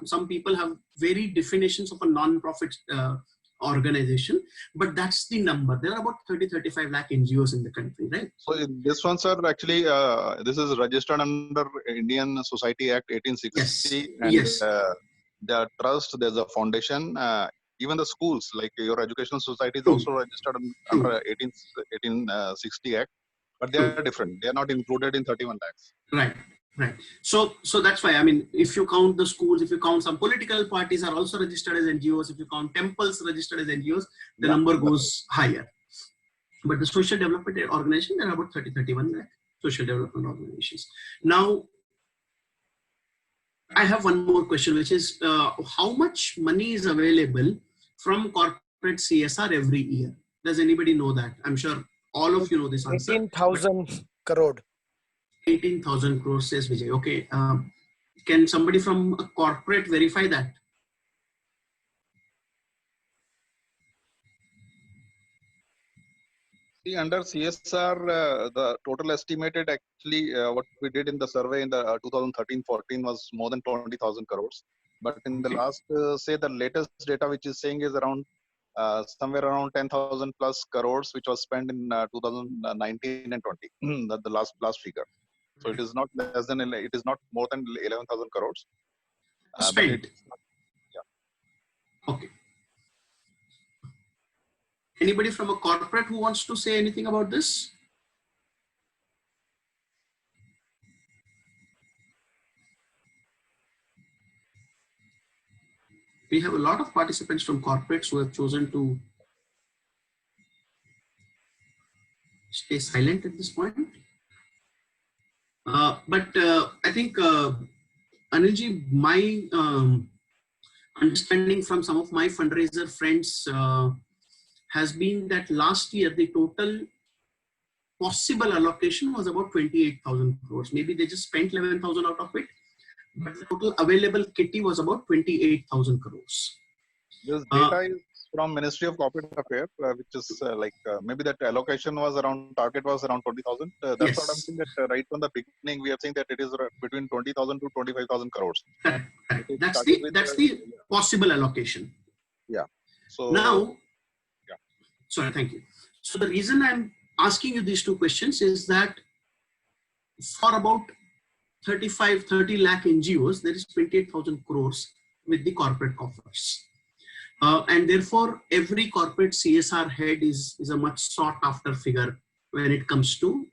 Speaker 1: some people have very definitions of a non-profit organization, but that's the number. There are about 30-35 lakh NGOs in the country, right?
Speaker 7: So this one, sir, actually, this is registered under Indian Society Act 1860.
Speaker 1: Yes.
Speaker 7: And
Speaker 1: Yes.
Speaker 7: the trust, there's a foundation, even the schools, like your educational society is also registered under 1860 Act, but they are different. They are not included in 31 lakhs.
Speaker 1: Right. So that's why, I mean, if you count the schools, if you count some political parties are also registered as NGOs, if you count temples registered as NGOs, the number goes higher. But the social development organization, there are about 30-31 lakh social development organizations. Now, I have one more question, which is how much money is available from corporate CSR every year? Does anybody know that? I'm sure all of you know this answer.
Speaker 5: 18,000 crore.
Speaker 1: 18,000 crores, says Vijay. Okay. Can somebody from a corporate verify that?
Speaker 7: See, under CSR, the total estimated actually what we did in the survey in the 2013-14 was more than 20,000 crores. But in the
Speaker 1: Okay.
Speaker 7: last, say the latest data which is saying is around somewhere around 10,000 plus crores, which was spent in 2019 and 20. That the last figure. So it is not less than, it is not more than 11,000 crores. But
Speaker 1: Spent.
Speaker 7: it's not,
Speaker 1: Okay. Anybody from a corporate who wants to say anything about this? We have a lot of participants from corporates who have chosen to stay silent at this point. But I think, Anilji, my understanding from some of my fundraiser friends has been that last year the total possible allocation was about 28,000 crores. Maybe they just spent 11,000 out of it, but the total available kitty was about 28,000 crores.
Speaker 7: this data is from Ministry of Corporate Affairs, which is maybe that allocation was around, target was around 20,000. That's
Speaker 1: Yes.
Speaker 7: what I'm saying, that right from the beginning, we are saying that it is between 20,000 to 25,000 crores.
Speaker 1: Correct.
Speaker 7: It
Speaker 1: That's
Speaker 7: started
Speaker 1: the
Speaker 7: with,
Speaker 1: that's the possible allocation.
Speaker 7: yeah. So
Speaker 1: Now,
Speaker 7: yeah.
Speaker 1: Sorry, thank you. So the reason I'm asking you these two questions is that for about 30 lakh NGOs, there is 28,000 crores with the corporate coffers. And therefore, every corporate CSR head is a much sought after figure when it comes to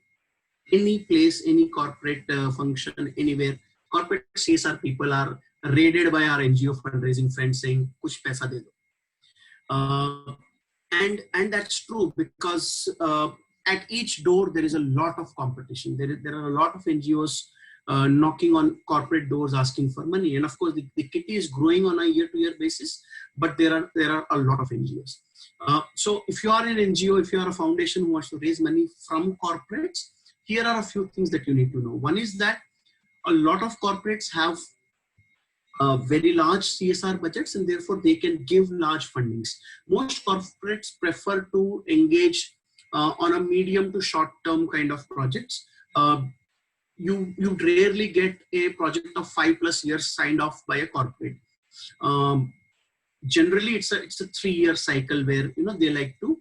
Speaker 1: any place, any corporate function, anywhere. Corporate CSR people are raided by our NGO fundraising friends saying, "Kuch paisa de do." And that's true because at each door there is a lot of competition. There are a lot of NGOs knocking on corporate doors asking for money, and of course the kitty is growing on a year-to-year basis. But there are a lot of NGOs. So if you are an NGO, if you are a foundation who wants to raise money from corporates, here are a few things that you need to know. One is that a lot of corporates have very large CSR budgets, and therefore they can give large fundings. Most corporates prefer to engage on a medium to short term kind of projects. You rarely get a project of 5+ years signed off by a corporate. Generally, it's a 3-year cycle where they like to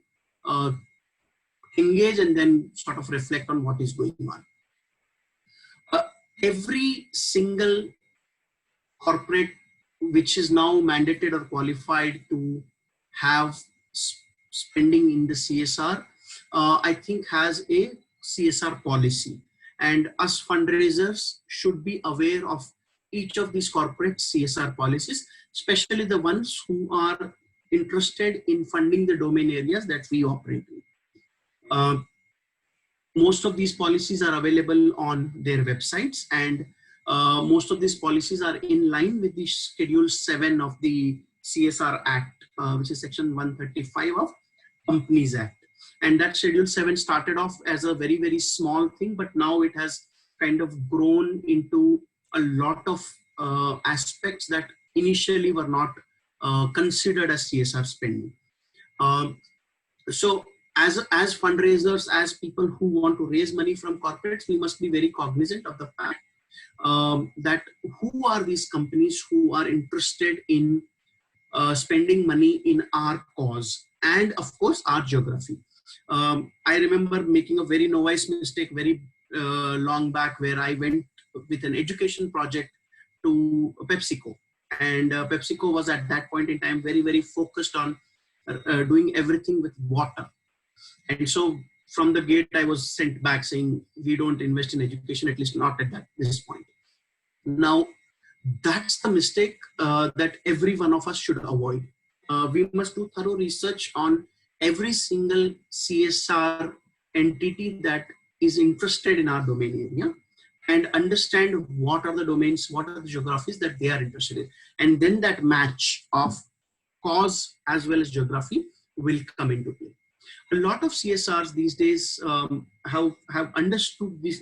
Speaker 1: engage and then sort of reflect on what is going on. Every single corporate which is now mandated or qualified to have spending in the CSR, I think has a CSR policy. And us fundraisers should be aware of each of these corporate CSR policies, especially the ones who are interested in funding the domain areas that we operate in. Most of these policies are available on their websites, and most of these policies are in line with the Schedule 7 of the CSR Act, which is Section 135 of Companies Act. And that Schedule 7 started off as a very, very small thing, but now it has kind of grown into a lot of aspects that initially were not considered as CSR spending. So as fundraisers, as people who want to raise money from corporates, we must be very cognizant of the fact that who are these companies who are interested in spending money in our cause, and of course our geography. I remember making a very novice mistake very long back, where I went with an education project to PepsiCo, and PepsiCo was at that point in time very, very focused on doing everything with water. And so from the gate, I was sent back saying, we don't invest in education, at least not at this point. Now, that's the mistake that every one of us should avoid. We must do thorough research on every single CSR entity that is interested in our domain area, and understand what are the domains, what are the geographies that they are interested in. And then that match of cause as well as geography will come into play. A lot of CSRs these days have understood this,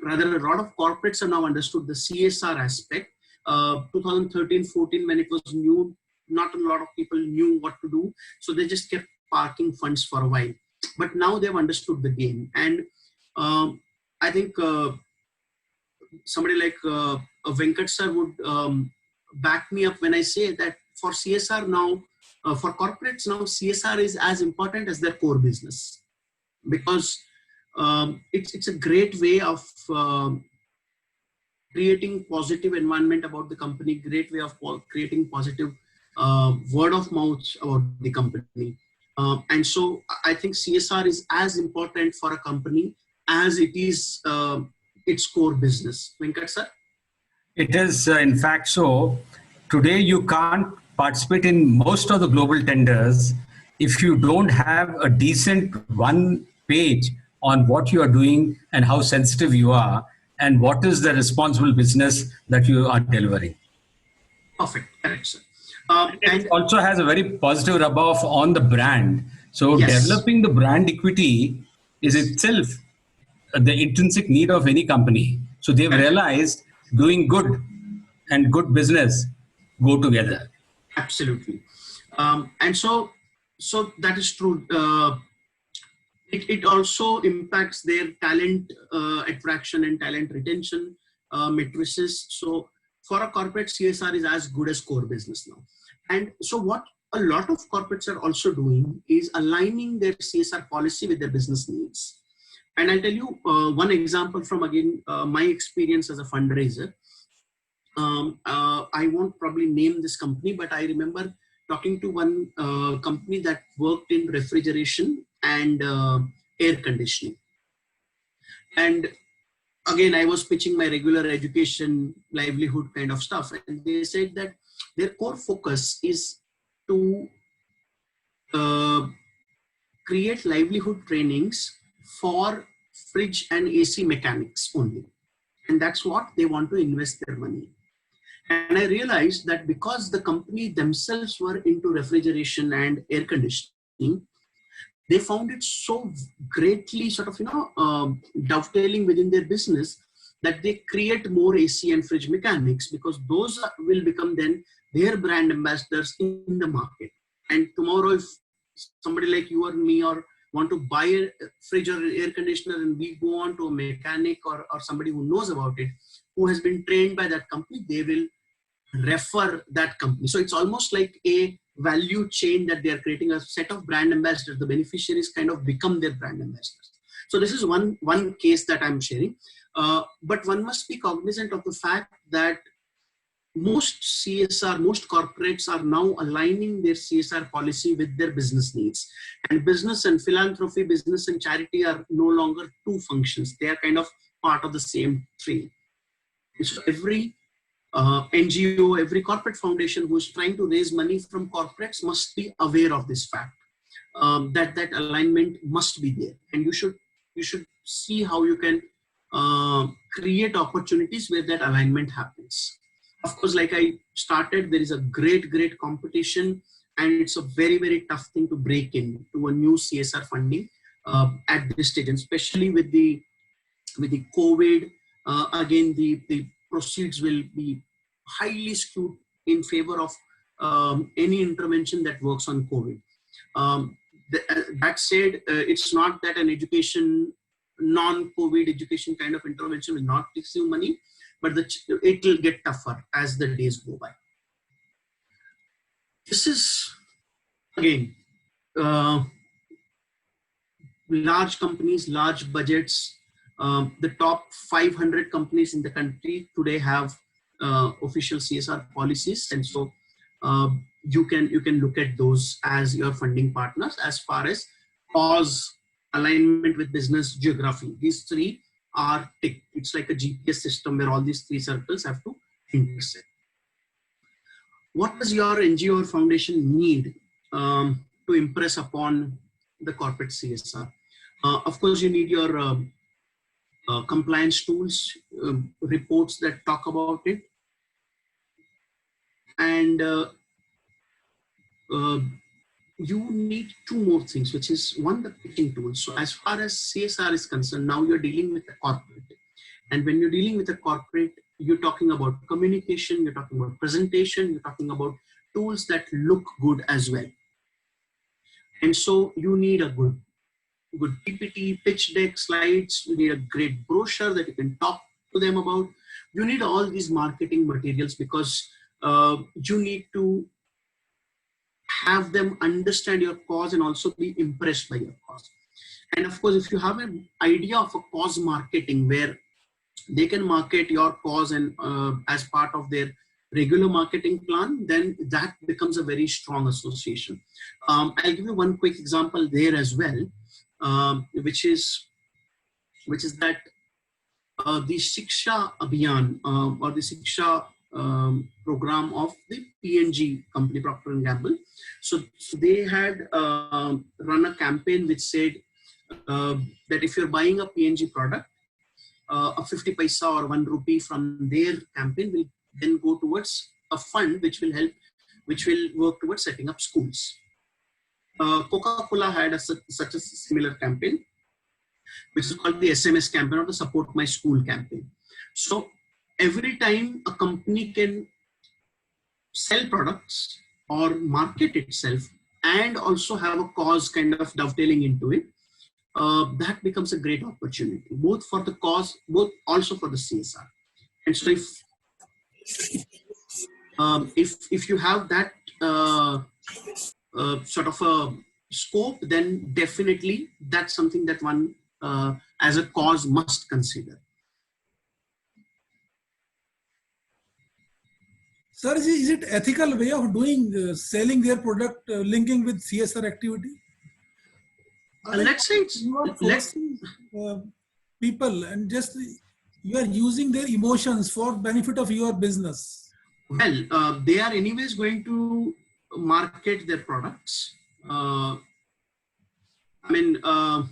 Speaker 1: rather a lot of corporates have now understood the CSR aspect. 2013-14, when it was new, not a lot of people knew what to do, so they just kept parking funds for a while. But now they've understood the game, and I think somebody like Venkat sir would back me up when I say that for CSR now, for corporates now, CSR is as important as their core business, because it's a great way of creating positive environment about the company, great way of creating positive word of mouth about the company. And so I think CSR is as important for a company as it is its core business. Venkat sir?
Speaker 10: It is, in fact, so. Today, you can't participate in most of the global tenders if you don't have a decent one page on what you are doing and how sensitive you are and what is the responsible business that you are delivering.
Speaker 1: Perfect, correct, sir.
Speaker 10: It also has a very positive rub-off on the brand. So
Speaker 1: Yes.
Speaker 10: developing the brand equity is itself the intrinsic need of any company. So they've realized doing good and good business go together.
Speaker 1: Absolutely. And so that is true. It also impacts their talent attraction and talent retention matrices. So for a corporate, CSR is as good as core business now. And so what a lot of corporates are also doing is aligning their CSR policy with their business needs. And I'll tell you one example from, again, my experience as a fundraiser. I won't probably name this company, but I remember talking to one company that worked in refrigeration and air conditioning. And again, I was pitching my regular education, livelihood kind of stuff. And they said that their core focus is to create livelihood trainings for fridge and AC mechanics only. And that's what they want to invest their money. And I realized that because the company themselves were into refrigeration and air conditioning, they found it so greatly sort of, dovetailing within their business that they create more AC and fridge mechanics, because those will become then their brand ambassadors in the market. And tomorrow, if somebody like you or me or want to buy a fridge or air conditioner and we go on to a mechanic or somebody who knows about it, who has been trained by that company, they will refer that company. So it's almost like a value chain that they are creating, a set of brand ambassadors. The beneficiaries kind of become their brand ambassadors. So this is one case that I'm sharing. But one must be cognizant of the fact that most CSR, most corporates are now aligning their CSR policy with their business needs. And business and philanthropy, business and charity are no longer two functions. They are kind of part of the same tree. So every NGO, every corporate foundation who is trying to raise money from corporates must be aware of this fact, that alignment must be there. And you should see how you can create opportunities where that alignment happens. Of course, like I started, there is a great competition, and it's a very tough thing to break into a new CSR funding at this stage, and especially with the COVID. Again, the proceeds will be highly skewed in favor of any intervention that works on COVID. That said, it's not that an education, non-COVID education kind of intervention will not receive money, but it will get tougher as the days go by. This is, again, large companies, large budgets. The top 500 companies in the country today have official CSR policies, and so you can look at those as your funding partners as far as cause, alignment with business, geography. These three are ticked. It's like a GPS system where all these three circles have to intersect. What does your NGO or foundation need to impress upon the corporate CSR? Of course, you need your compliance tools, reports that talk about it, and you need two more things, which is one, the pitching tool. So as far as CSR is concerned, now you're dealing with a corporate. And when you're dealing with a corporate, you're talking about communication, you're talking about presentation, you're talking about tools that look good as well. And so you need a good PPT, pitch deck, slides. You need a great brochure that you can talk to them about, you need all these marketing materials because you need to have them understand your cause and also be impressed by your cause. And of course, if you have an idea of a cause marketing where they can market your cause and as part of their regular marketing plan, then that becomes a very strong association. I'll give you one quick example there as well, which is that the Shiksha Abhiyan or the Shiksha program of the P&G company, Procter and Gamble. So they had run a campaign which said that if you're buying a P&G product, a 50 paisa or 1 rupee from their campaign will then go towards a fund which will work towards setting up schools. Coca-Cola had such a similar campaign, which is called the SMS campaign or the Support My School campaign. So every time a company can sell products or market itself and also have a cause kind of dovetailing into it, that becomes a great opportunity, both for the cause, both also for the CSR. And so if you have that sort of a scope, then definitely that's something that one as a cause must consider.
Speaker 2: Sir, is it ethical way of doing selling their product linking with CSR activity?
Speaker 1: Let's say it's
Speaker 2: you are forcing people and just you are using their emotions for benefit of your business.
Speaker 1: Well, they are anyways going to market their products. I mean, I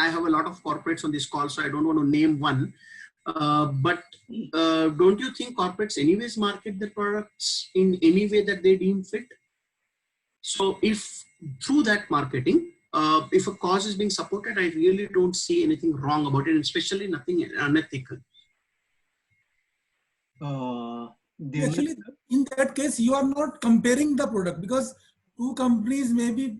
Speaker 1: have a lot of corporates on this call, so I don't want to name one. But don't you think corporates anyways market their products in any way that they deem fit? So if through that marketing, if a cause is being supported, I really don't see anything wrong about it, and especially nothing unethical.
Speaker 2: Actually, in that case, you are not comparing the product because two companies may be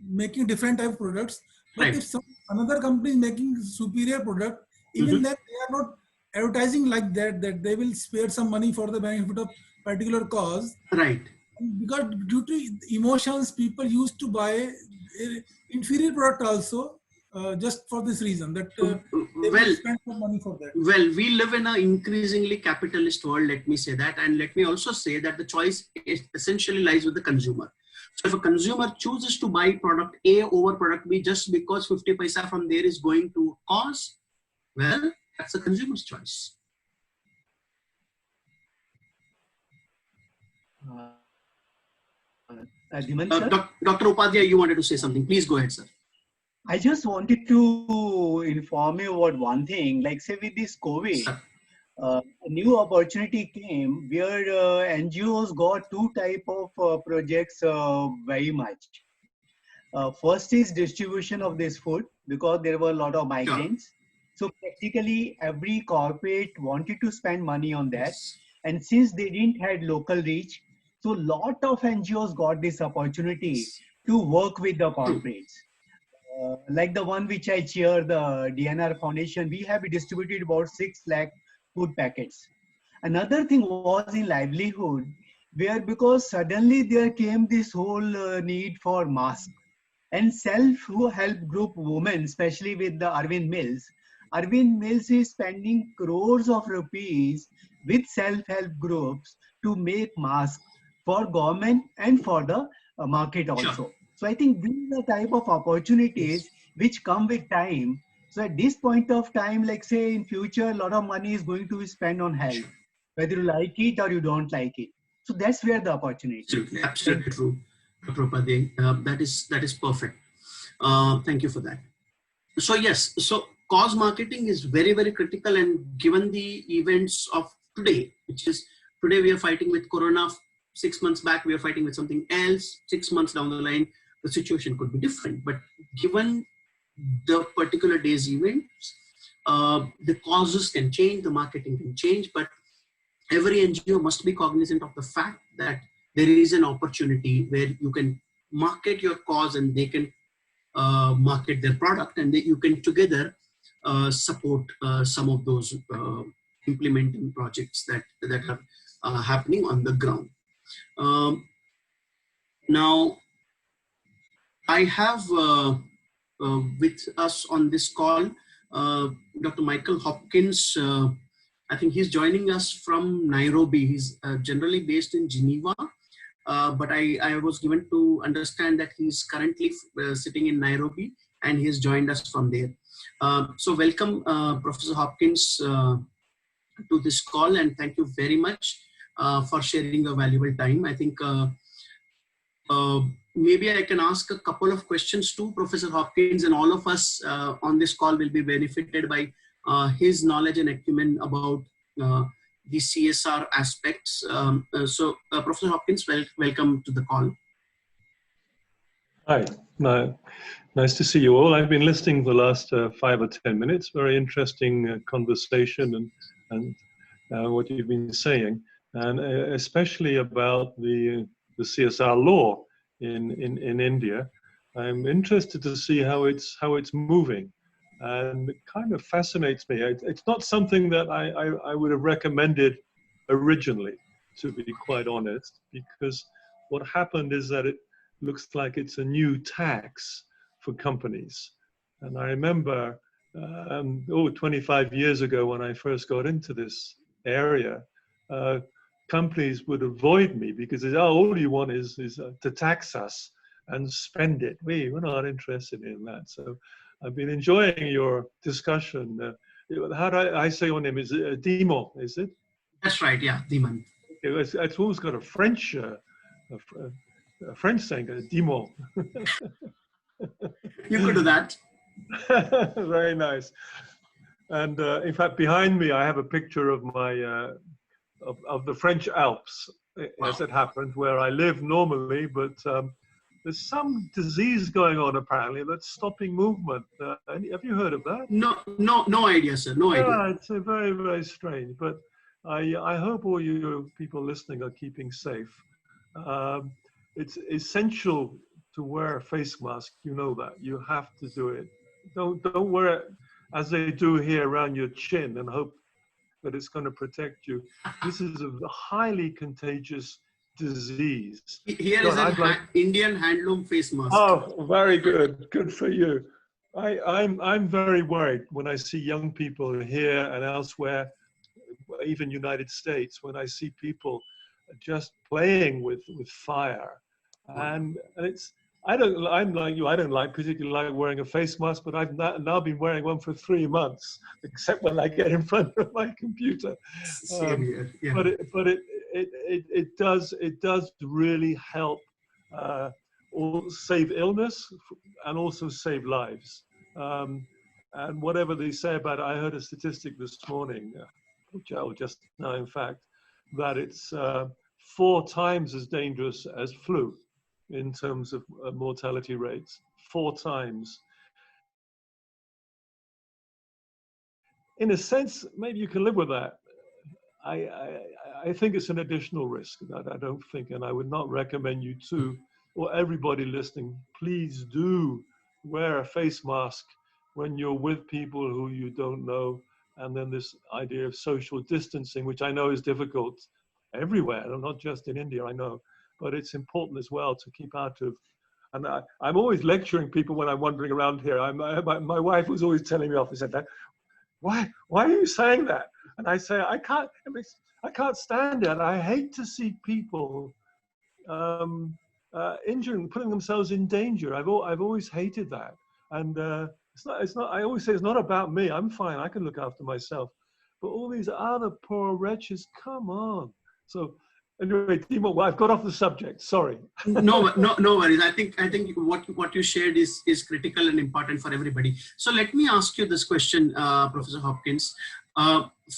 Speaker 2: making different type of products. But
Speaker 1: Right.
Speaker 2: if another company is making superior product, even then they are not advertising like that they will spare some money for the benefit of particular cause.
Speaker 1: Right.
Speaker 2: Because due to emotions, people used to buy inferior product also just for this reason that they will spend some money for that.
Speaker 1: Well, we live in an increasingly capitalist world, let me say that. And let me also say that the choice essentially lies with the consumer. So if a consumer chooses to buy product A over product B just because 50 paisa from there is going to cause, well, that's the consumer's choice. Dr. Upadhyay, you wanted to say something. Please go ahead, sir.
Speaker 11: I just wanted to inform you about one thing. Like, say, with this COVID, a new opportunity came where NGOs got two type of projects very much. First is distribution of this food because there were a lot of migrants. So practically every corporate wanted to spend money on that. And since they didn't have local reach, so a lot of NGOs got this opportunity to work with the corporates. Like the one which I chair, the DNR Foundation, we have distributed about 6 lakh food packets. Another thing was in livelihood, where because suddenly there came this whole need for masks. And self-help group women, especially with the Arvind Mills. Arvind Mills is spending crores of rupees with self-help groups to make masks for government and for the market also. Sure. So I think these are the type of opportunities which come with time. So at this point of time, like say in future, a lot of money is going to be spent on health, whether you like it or you don't like it. So that's where the opportunity is.
Speaker 1: Absolutely true, Dr. Upadhyay. That is perfect. Thank you for that. So yes, so cause marketing is very, very critical, and given the events of today, which is today we are fighting with Corona, 6 months back we are fighting with something else, 6 months down the line the situation could be different. But given the particular day's events, the causes can change, the marketing can change, but every NGO must be cognizant of the fact that there is an opportunity where you can market your cause and they can market their product, and that you can together support some of those implementing projects that are happening on the ground. Now, I have with us on this call Dr. Michael Hopkins. I think he's joining us from Nairobi. He's generally based in Geneva, but I was given to understand that he's currently sitting in Nairobi and he has joined us from there. So welcome, Professor Hopkins, to this call, and thank you very much for sharing your valuable time. I think maybe I can ask a couple of questions to Professor Hopkins, and all of us on this call will be benefited by his knowledge and acumen about the CSR aspects. Professor Hopkins, welcome to the call.
Speaker 12: Hi, nice to see you all. I've been listening for the last 5 or 10 minutes. Very interesting conversation and what you've been saying, and especially about the CSR law in India. I'm interested to see how it's moving, and it kind of fascinates me. It's not something that I would have recommended originally, to be quite honest, because what happened is that it looks like it's a new tax for companies. And I remember 25 years ago when I first got into this area, companies would avoid me because all you want is to tax us and spend it. We're not interested in that. So I've been enjoying your discussion. How do I say your name? Is it Dhimant, is it?
Speaker 1: That's right, yeah, Dhimant.
Speaker 12: It's always got a French saying, Dhimant.
Speaker 1: You could do that.
Speaker 12: Very nice. And in fact, behind me, I have a picture of my of the French Alps, as it happens, where I live normally, but there's some disease going on apparently that's stopping movement. Have you heard of that?
Speaker 1: No idea, sir. No idea.
Speaker 12: Yeah, it's very, very strange. But I hope all you people listening are keeping safe. It's essential to wear a face mask. You know that. You have to do it. Don't wear it as they do here around your chin and hope that it's going to protect you. This is a highly contagious disease.
Speaker 1: Here is an Indian handloom face mask.
Speaker 12: Oh, very good. Good for you. I'm very worried when I see young people here and elsewhere, even United States, when I see people just playing with fire. And I'm like you, I don't particularly like wearing a face mask, but I've now been wearing one for 3 months, except when I get in front of my computer.
Speaker 1: Same here. Yeah.
Speaker 12: But it does really help save illness and also save lives. And whatever they say about it, I heard a statistic this morning, just now in fact, that it's 4 times as dangerous as flu in terms of mortality rates, 4 times. In a sense, maybe you can live with that. I think it's an additional risk that I don't think, and I would not recommend you to, or everybody listening, please do wear a face mask when you're with people who you don't know. And then this idea of social distancing, which I know is difficult everywhere, not just in India, I know, but it's important as well to keep out of, and I'm always lecturing people when I'm wandering around here. My wife was always telling me off and said that, why are you saying that? And I say, I can't stand it. I hate to see people injuring, putting themselves in danger. I've always hated that. And it's not, I always say it's not about me. I'm fine, I can look after myself. But all these other poor wretches, come on. So anyway, Dhimant, well, I've got off the subject. Sorry.
Speaker 1: No worries. I think what you shared is critical and important for everybody. So let me ask you this question, Professor Hopkins.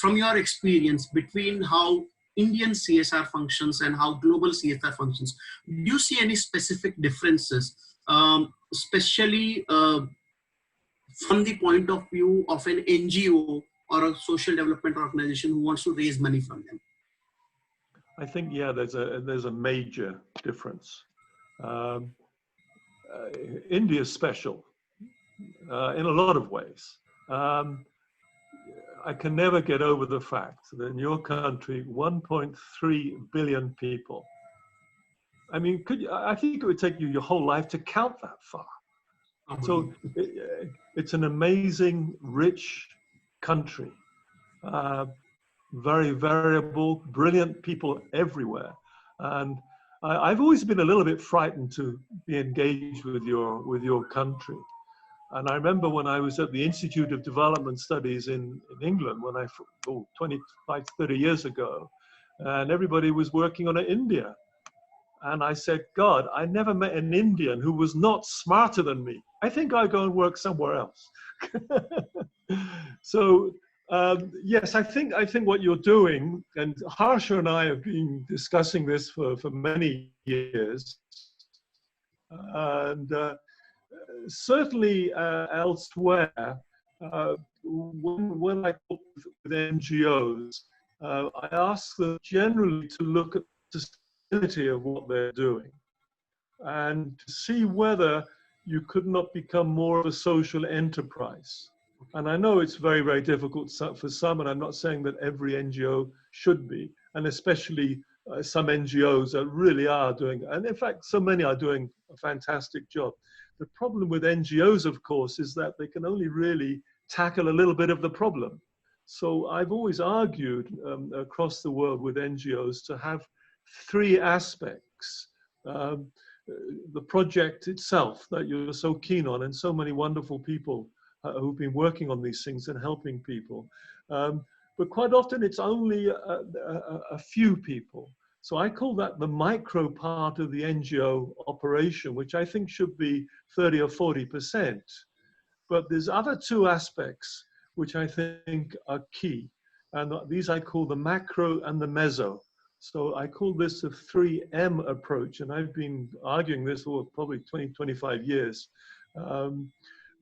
Speaker 1: From your experience between how Indian CSR functions and how global CSR functions, do you see any specific differences, especially from the point of view of an NGO or a social development organization who wants to raise money from them?
Speaker 12: I think, yeah, there's a major difference. India is special in a lot of ways. Um, I can never get over the fact that in your country, 1.3 billion people. I mean, I think it would take you your whole life to count that far. So it's an amazing, rich country. Very variable, brilliant people everywhere. And I've always been a little bit frightened to be engaged with your country. And I remember when I was at the Institute of Development Studies in England, when 25, 30 years ago, and everybody was working on India. And I said, God, I never met an Indian who was not smarter than me. I think I'll go and work somewhere else. So yes, I think what you're doing, and Harsha and I have been discussing this for many years, and certainly elsewhere, when I talk with NGOs, I ask them generally to look at the sustainability of what they're doing and to see whether you could not become more of a social enterprise. And I know it's very, very difficult for some, and I'm not saying that every NGO should be, and especially some NGOs that really are doing, and in fact, so many are doing a fantastic job. The problem with NGOs, of course, is that they can only really tackle a little bit of the problem. So I've always argued across the world with NGOs to have three aspects. The project itself that you're so keen on, and so many wonderful people who've been working on these things and helping people. But quite often it's only a few people. So I call that the micro part of the NGO operation, which I think should be 30 or 40%. But there's other two aspects which I think are key. And these I call the macro and the meso. So I call this a 3M approach, and I've been arguing this for probably 20, 25 years.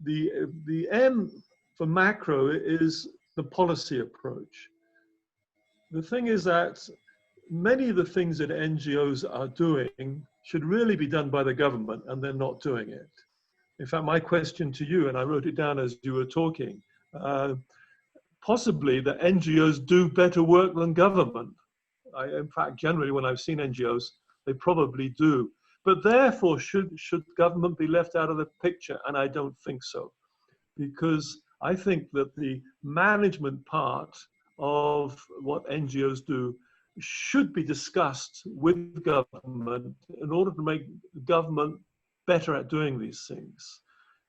Speaker 12: The M for macro is the policy approach. The thing is that many of the things that NGOs are doing should really be done by the government, and they're not doing it. In fact, my question to you, and I wrote it down as you were talking, possibly that NGOs do better work than government. In fact, generally, when I've seen NGOs, they probably do. But therefore, should government be left out of the picture? And I don't think so. Because I think that the management part of what NGOs do should be discussed with government in order to make government better at doing these things.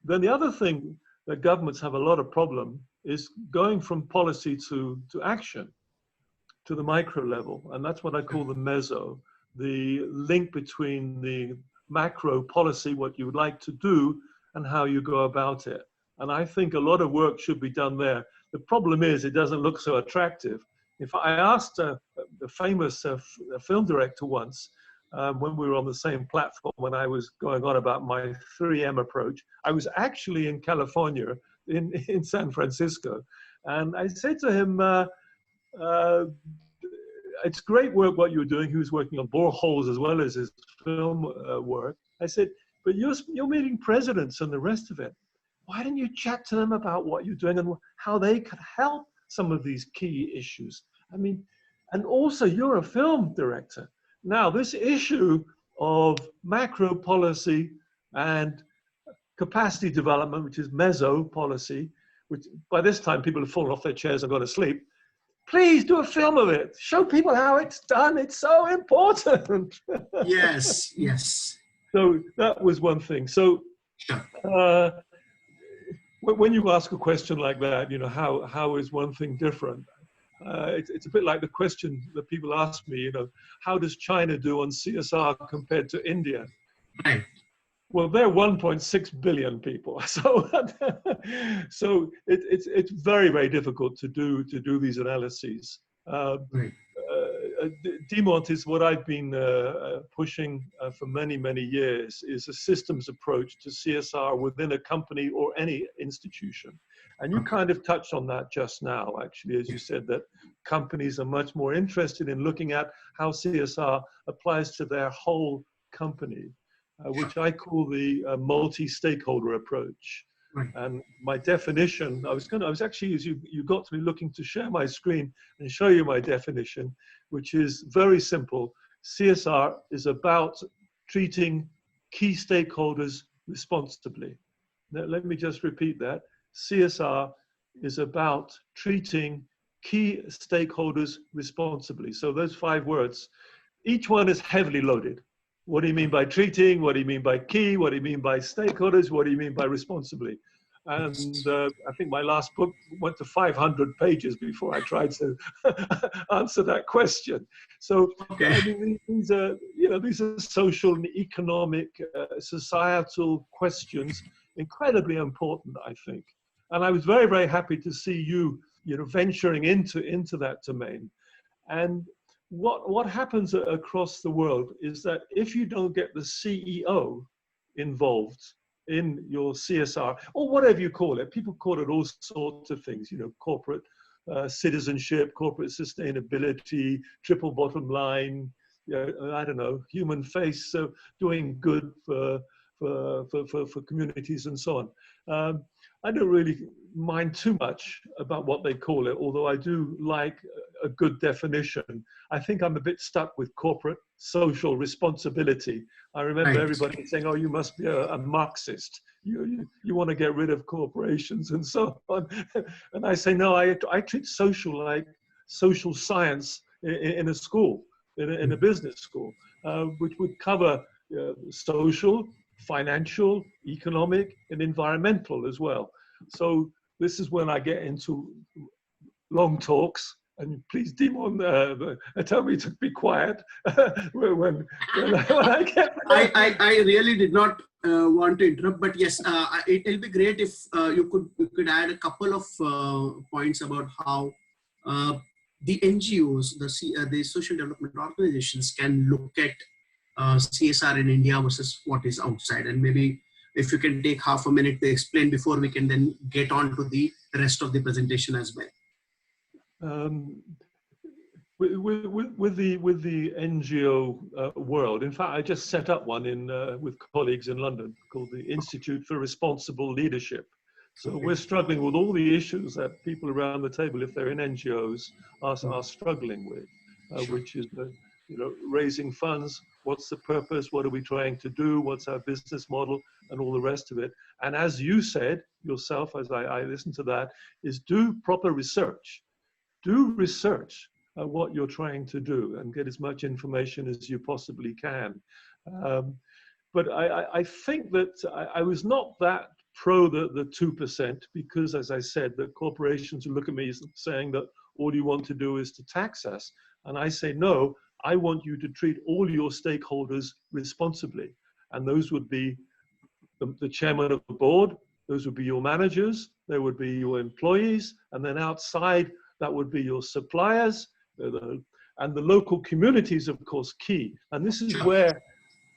Speaker 12: Then the other thing that governments have a lot of problem is going from policy to action, to the micro level. And that's what I call the meso, the link between the macro policy, what you would like to do, and how you go about it. And I think a lot of work should be done there. The problem is it doesn't look so attractive. If I asked a famous film director once, when we were on the same platform, when I was going on about my 3M approach, I was actually in California, in San Francisco. And I said to him, it's great work what you're doing. He was working on boreholes as well as his film work. I said, but you're meeting presidents and the rest of it. Why don't you chat to them about what you're doing and how they could help some of these key issues? I mean, and also you're a film director. Now, this issue of macro policy and capacity development, which is meso policy, which by this time people have fallen off their chairs and gone to sleep. Please do a film of it. Show people how it's done. It's so important.
Speaker 1: Yes, yes.
Speaker 12: So that was one thing. So when you ask a question like that, you know, how is one thing different? It's a bit like the question that people ask me, you know, how does China do on CSR compared to India?
Speaker 1: Right.
Speaker 12: Well, they're 1.6 billion people, so it's very, very difficult to do these analyses.
Speaker 1: Right.
Speaker 12: Dhimant is what I've been pushing for many, many years, is a systems approach to CSR within a company or any institution. And you kind of touched on that just now, actually, as you said that companies are much more interested in looking at how CSR applies to their whole company, which I call the multi-stakeholder approach.
Speaker 1: Right.
Speaker 12: And my definition, I was actually, as you got to me, looking to share my screen and show you my definition, which is very simple. CSR is about treating key stakeholders responsibly. Now, let me just repeat that. CSR is about treating key stakeholders responsibly. So those 5 words, each one is heavily loaded. What do you mean by treating? What do you mean by key? What do you mean by stakeholders? What do you mean by responsibly? And I think my last book went to 500 pages before I tried to answer that question. So
Speaker 1: Okay.
Speaker 12: I mean, these are social and economic, societal questions, incredibly important, I think. And I was very, very happy to see you, venturing into that domain. And what happens across the world is that if you don't get the CEO involved in your CSR, or whatever you call it, people call it all sorts of things, corporate citizenship, corporate sustainability, triple bottom line, I don't know, human face, so doing good for communities and so on. I don't really mind too much about what they call it, although I do like a good definition. I think I'm a bit stuck with corporate social responsibility. I remember everybody saying, "Oh, you must be a Marxist. You want to get rid of corporations and so on." And I say, no, I treat social like social science in a school, in a business school, which would cover social, financial, economic, and environmental as well. So this is when I get into long talks. And please, Dhimant, tell me to be quiet when I get there.
Speaker 1: I really did not want to interrupt, but yes, it will be great if you could add a couple of points about how the NGOs, the social development organizations, can look at CSR in India versus what is outside, and maybe if you can take half a minute to explain before we can then get on to the rest of the presentation as well.
Speaker 12: With the NGO world, in fact, I just set up one with colleagues in London called the Institute for Responsible Leadership. So we're struggling with all the issues that people around the table, if they're in NGOs, are struggling with, which is raising funds. What's the purpose? What are we trying to do? What's our business model? And all the rest of it. And as you said yourself, as I listened to that, is do proper research. Do research what you're trying to do and get as much information as you possibly can. But I think that I was not that pro the 2%, because, as I said, the corporations look at me saying that all you want to do is to tax us. And I say, no, I want you to treat all your stakeholders responsibly. And those would be the chairman of the board, those would be your managers, there would be your employees, and then outside, that would be your suppliers, and the local communities, of course, key. And this is where,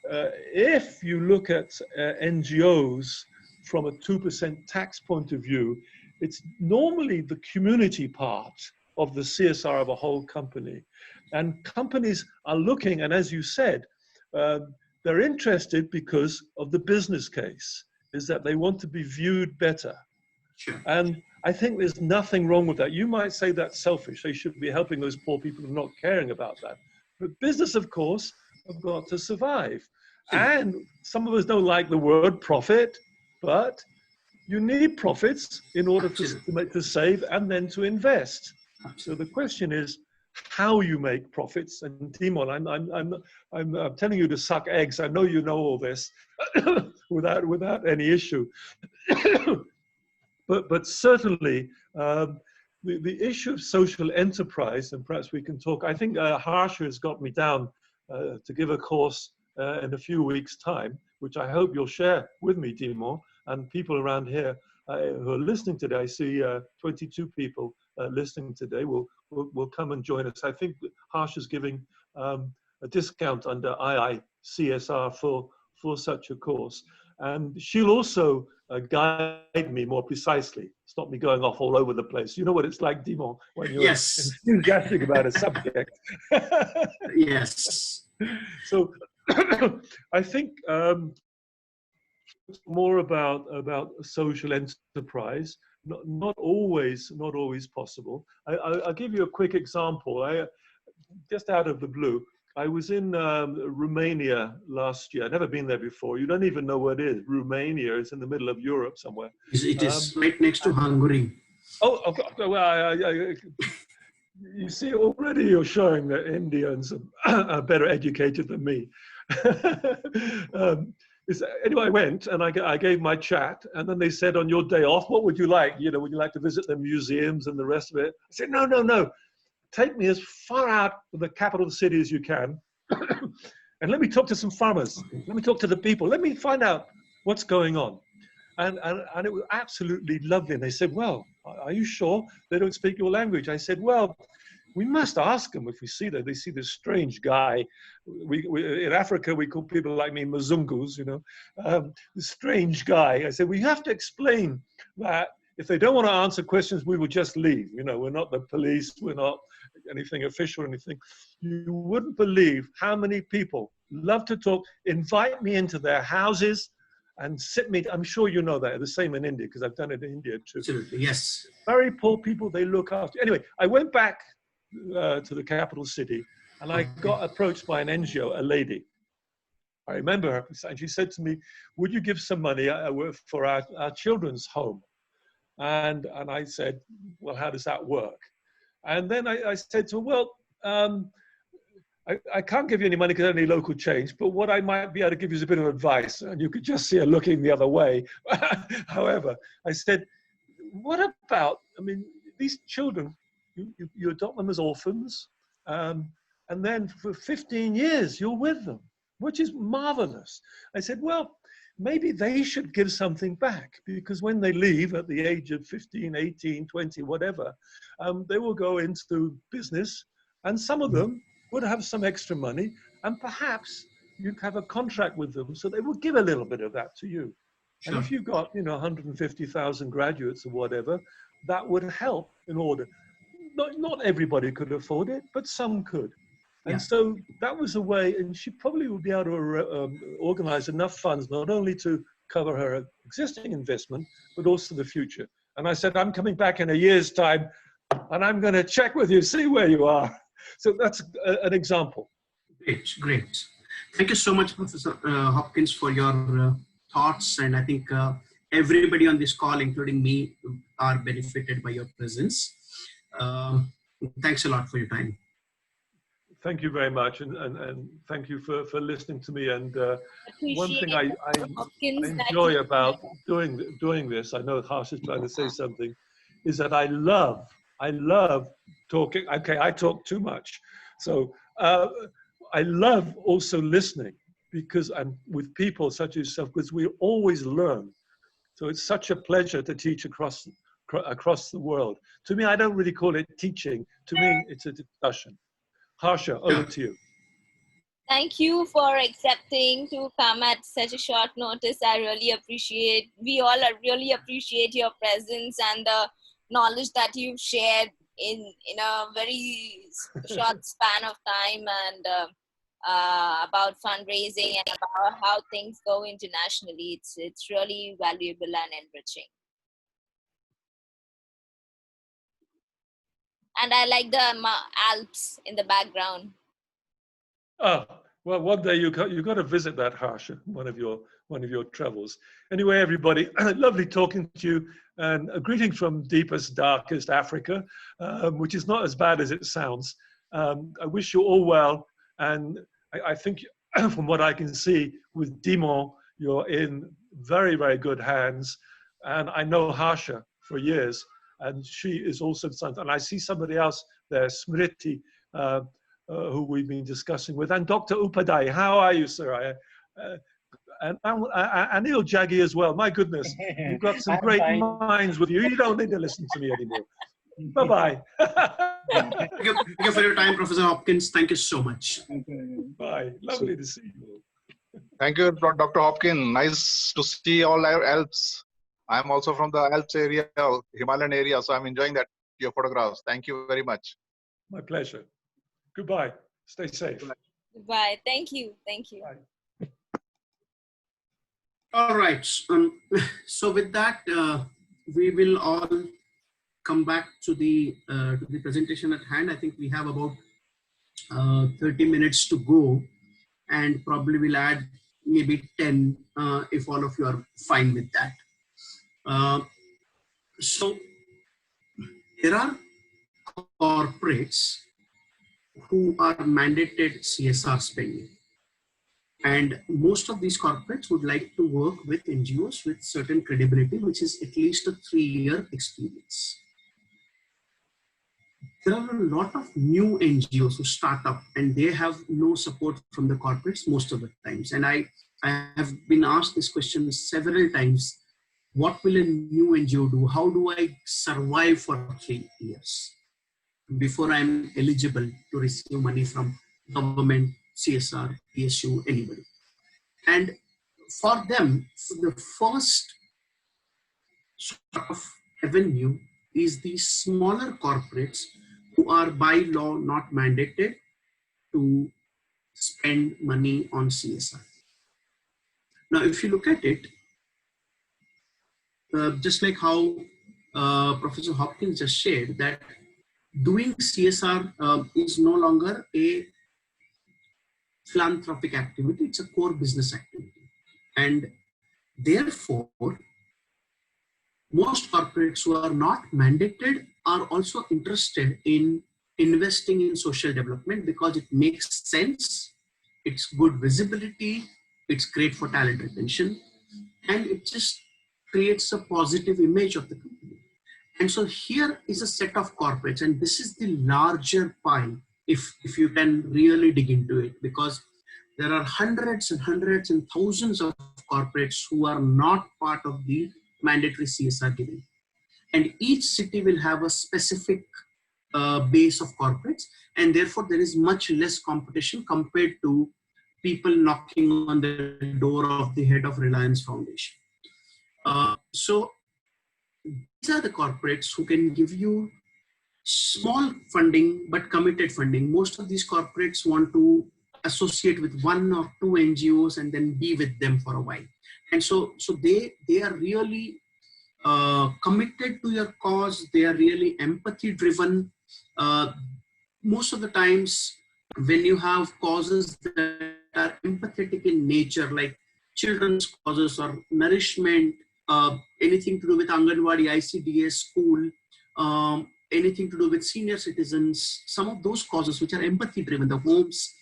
Speaker 12: if you look at NGOs from a 2% tax point of view, it's normally the community part of the CSR of a whole company. And companies are looking, and as you said, they're interested because of the business case, is that they want to be viewed better.
Speaker 1: Sure.
Speaker 12: And I think there's nothing wrong with that. You might say that's selfish. They should be helping those poor people and not caring about that. But business, of course, have got to survive. And some of us don't like the word profit, but you need profits in order to save and then to invest. So the question is how you make profits. And Dhimant, I'm telling you to suck eggs. I know you know all this without any issue. But certainly, the issue of social enterprise, and perhaps we can talk, I think Harsha has got me down to give a course in a few weeks' time, which I hope you'll share with me, Dhimant, and people around here who are listening today. I see 22 people listening today will come and join us. I think Harsha is giving a discount under IICSR for such a course. And she'll also guide me more precisely, stop me going off all over the place. You know what it's like, Dhimant, when you're enthusiastic about a subject.
Speaker 1: Yes.
Speaker 12: So I think more about social enterprise. Not always possible. I'll give you a quick example. Just out of the blue, I was in Romania last year. I'd never been there before. You don't even know where it is. Romania is in the middle of Europe somewhere.
Speaker 1: It is right next to Hungary.
Speaker 12: Oh, okay. Well, you see, already you're showing that Indians are better educated than me. Anyway, I went and I gave my chat, and then they said, on your day off, what would you like? You know, would you like to visit the museums and the rest of it? I said, no, no, no. Take me as far out of the capital city as you can, and let me talk to some farmers. Let me talk to the people. Let me find out what's going on. And it was absolutely lovely. And they said, well, are you sure they don't speak your language? I said, well, we must ask them if we see that. They see this strange guy. In Africa, we call people like me Mzungus, you know, this strange guy. I said, we have to explain that if they don't want to answer questions, we will just leave. You know, we're not the police. We're not anything official or anything. You wouldn't believe how many people love to talk, invite me into their houses, and sit me. I'm sure you know that. The same in India, because I've done it in India too.
Speaker 1: Absolutely, yes.
Speaker 12: Very poor people, they look after. Anyway, I went back to the capital city, and I got approached by an NGO, a lady. I remember her, and she said to me, would you give some money for our children's home? And I said, well, how does that work? And then I said to her, well, I can't give you any money because only local change, but what I might be able to give you is a bit of advice. And you could just see her looking the other way. However, I said, what about, I mean, these children, you adopt them as orphans, and then for 15 years, you're with them, which is marvelous. I said, well, maybe they should give something back, because when they leave at the age of 15, 18, 20, whatever, they will go into business, and some of them would have some extra money, and perhaps you have a contract with them, so they will give a little bit of that to you.
Speaker 1: Sure.
Speaker 12: And if you got, you know, 150,000 graduates or whatever, that would help in order. Not everybody could afford it, but some could. And
Speaker 1: Yeah.
Speaker 12: so that was a way, and she probably would be able to organize enough funds, not only to cover her existing investment, but also the future. And I said, I'm coming back in a year's time, and I'm going to check with you, see where you are. So that's an example.
Speaker 1: Great, great. Thank you so much, Professor Hopkins, for your thoughts. And I think everybody on this call, including me, are benefited by your presence. Thanks a lot for your time.
Speaker 12: Thank you very much, and thank you for listening to me. And one thing I enjoy about doing this, I know Harsh is trying to say something, is that I love talking. Okay, I talk too much, so I love also listening, because I'm with people such as yourself, because we always learn. So it's such a pleasure to teach across the world. To me, I don't really call it teaching. To me, it's a discussion. Harsha, over to you.
Speaker 9: Thank you for accepting to come at such a short notice. I really appreciate, we all really appreciate your presence and the knowledge that you've shared in a very short span of time, and about fundraising and about how things go internationally. It's really valuable and enriching. And I like the Alps in the background.
Speaker 12: Oh, well, one day you got to visit that, Harsha, one of your travels. Anyway, everybody, lovely talking to you, and a greeting from deepest, darkest Africa, which is not as bad as it sounds. I wish you all well, and I think from what I can see with Dhimant, you're in very, very good hands. And I know Harsha for years, and she is also something. And I see somebody else there, Smriti, who we've been discussing with, and Dr. Upadhyay. How are you, sir? And Anil Jaggi as well. My goodness, you've got some great minds with you. You don't need to listen to me anymore. Bye-bye.
Speaker 1: Thank you for your time, Professor Hopkins. Thank you so much.
Speaker 12: Bye. Lovely to see you.
Speaker 7: Thank you, Dr. Hopkins. Nice to see all our Alps. I'm also from the Alps area, Himalayan area, so I'm enjoying that your photographs. Thank you very much.
Speaker 12: My pleasure. Goodbye. Stay safe.
Speaker 9: Bye. Thank you. Thank you.
Speaker 12: Bye.
Speaker 1: All right. So with that, we will all come back to the presentation at hand. I think we have about 30 minutes to go, and probably we'll add maybe 10 if all of you are fine with that. So there are corporates who are mandated CSR spending. And most of these corporates would like to work with NGOs with certain credibility, which is at least a 3-year experience. There are a lot of new NGOs who start up and they have no support from the corporates most of the times. And I have been asked this question several times. What will a new NGO do? How do I survive for 3 years before I'm eligible to receive money from government, CSR, PSU, anybody? And for them, the first sort of avenue is the smaller corporates who are by law not mandated to spend money on CSR. Now, if you look at it, just like how Professor Hopkins just shared, that doing CSR is no longer a philanthropic activity, it's a core business activity. And therefore, most corporates who are not mandated are also interested in investing in social development because it makes sense, it's good visibility, it's great for talent retention, and it just creates a positive image of the company. And so here is a set of corporates, and this is the larger pie if you can really dig into it, because there are hundreds and hundreds and thousands of corporates who are not part of the mandatory CSR giving. And each city will have a specific base of corporates, and therefore there is much less competition compared to people knocking on the door of the head of Reliance Foundation. So these are the corporates who can give you small funding but committed funding. Most of these corporates want to associate with 1 or 2 NGOs and then be with them for a while. And so they are really committed to your cause. They are really empathy driven. Most of the times when you have causes that are empathetic in nature, like children's causes or nourishment, anything to do with Anganwadi, ICDS, school, anything to do with senior citizens, some of those causes which are empathy driven, the homes,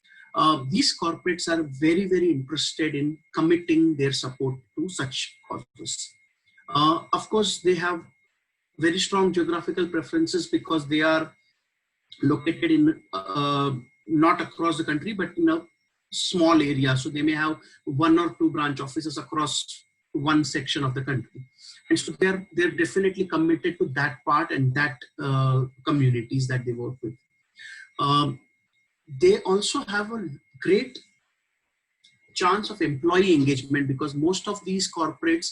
Speaker 1: these corporates are very, very interested in committing their support to such causes. Of course, they have very strong geographical preferences because they are located in not across the country, but in a small area. So they may have 1 or 2 branch offices across one section of the country. And so they're definitely committed to that part and that communities that they work with. They also have a great chance of employee engagement because most of these corporates,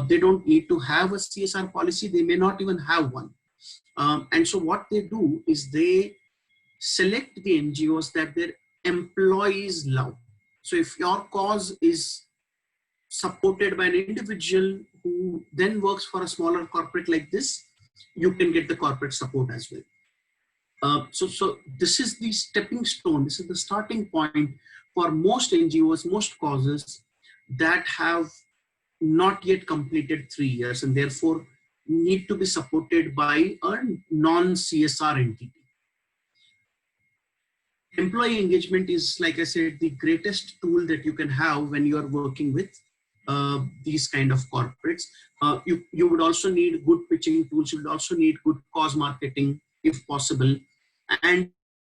Speaker 1: they don't need to have a CSR policy. They may not even have one. And so what they do is they select the NGOs that their employees love. So if your cause is supported by an individual who then works for a smaller corporate like this, you can get the corporate support as well. So this is the stepping stone. This is the starting point for most NGOs, most causes that have not yet completed 3 years and therefore need to be supported by a non-CSR entity. Employee engagement is, like I said, the greatest tool that you can have when you are working with these kind of corporates. You would also need good pitching tools. You would also need good cause marketing if possible. And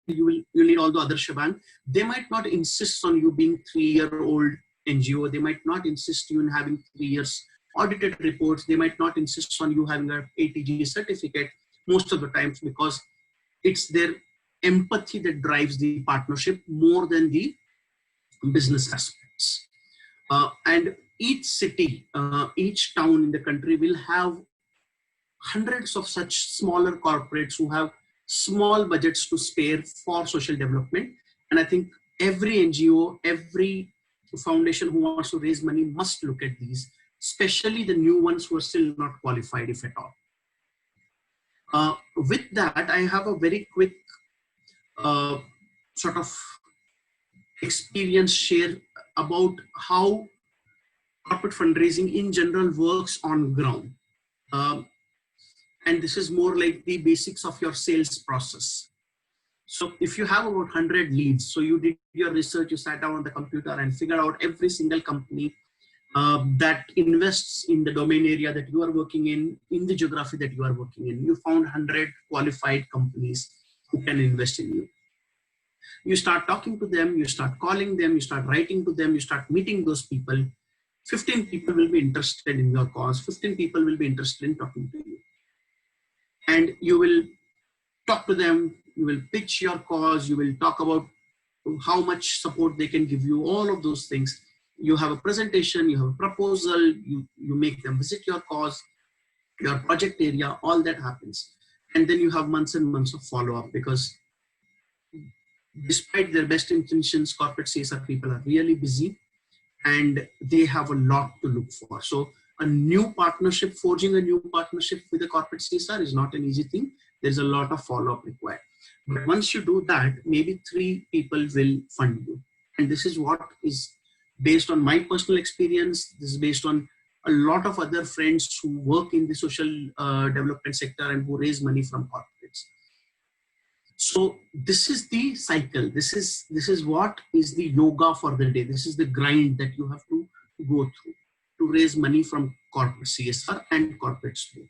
Speaker 1: you need all the other shebang. They might not insist on you being 3-year-old NGO. They might not insist you in having 3 years audited reports. They might not insist on you having an ATG certificate most of the times because it's their empathy that drives the partnership more than the business aspects. And each city, each town in the country will have hundreds of such smaller corporates who have small budgets to spare for social development. And I think every NGO, every foundation who wants to raise money must look at these, especially the new ones who are still not qualified, if at all. With that, I have a very quick sort of experience share about how corporate fundraising in general works on ground. And this is more like the basics of your sales process. So if you have about 100 leads, so you did your research, you sat down on the computer and figured out every single company that invests in the domain area that you are working in the geography that you are working in. You found 100 qualified companies who can invest in you. You start talking to them, you start calling them, you start writing to them, you start meeting those people. 15 people will be interested in your cause, 15 people will be interested in talking to you. And you will talk to them, you will pitch your cause, you will talk about how much support they can give you, all of those things. You have a presentation, you have a proposal, you make them visit your cause, your project area, all that happens. And then you have months and months of follow-up, because despite their best intentions, corporate CSR people are really busy and they have a lot to look for. So a new partnership, forging a new partnership with a corporate CSR is not an easy thing. There's a lot of follow-up required. But once you do that, maybe 3 people will fund you. And this is what is based on my personal experience. This is based on a lot of other friends who work in the social development sector and who raise money from corporates. So this is the cycle. This is what is the yoga for the day. This is the grind that you have to go through to raise money from corporate CSR and corporate too.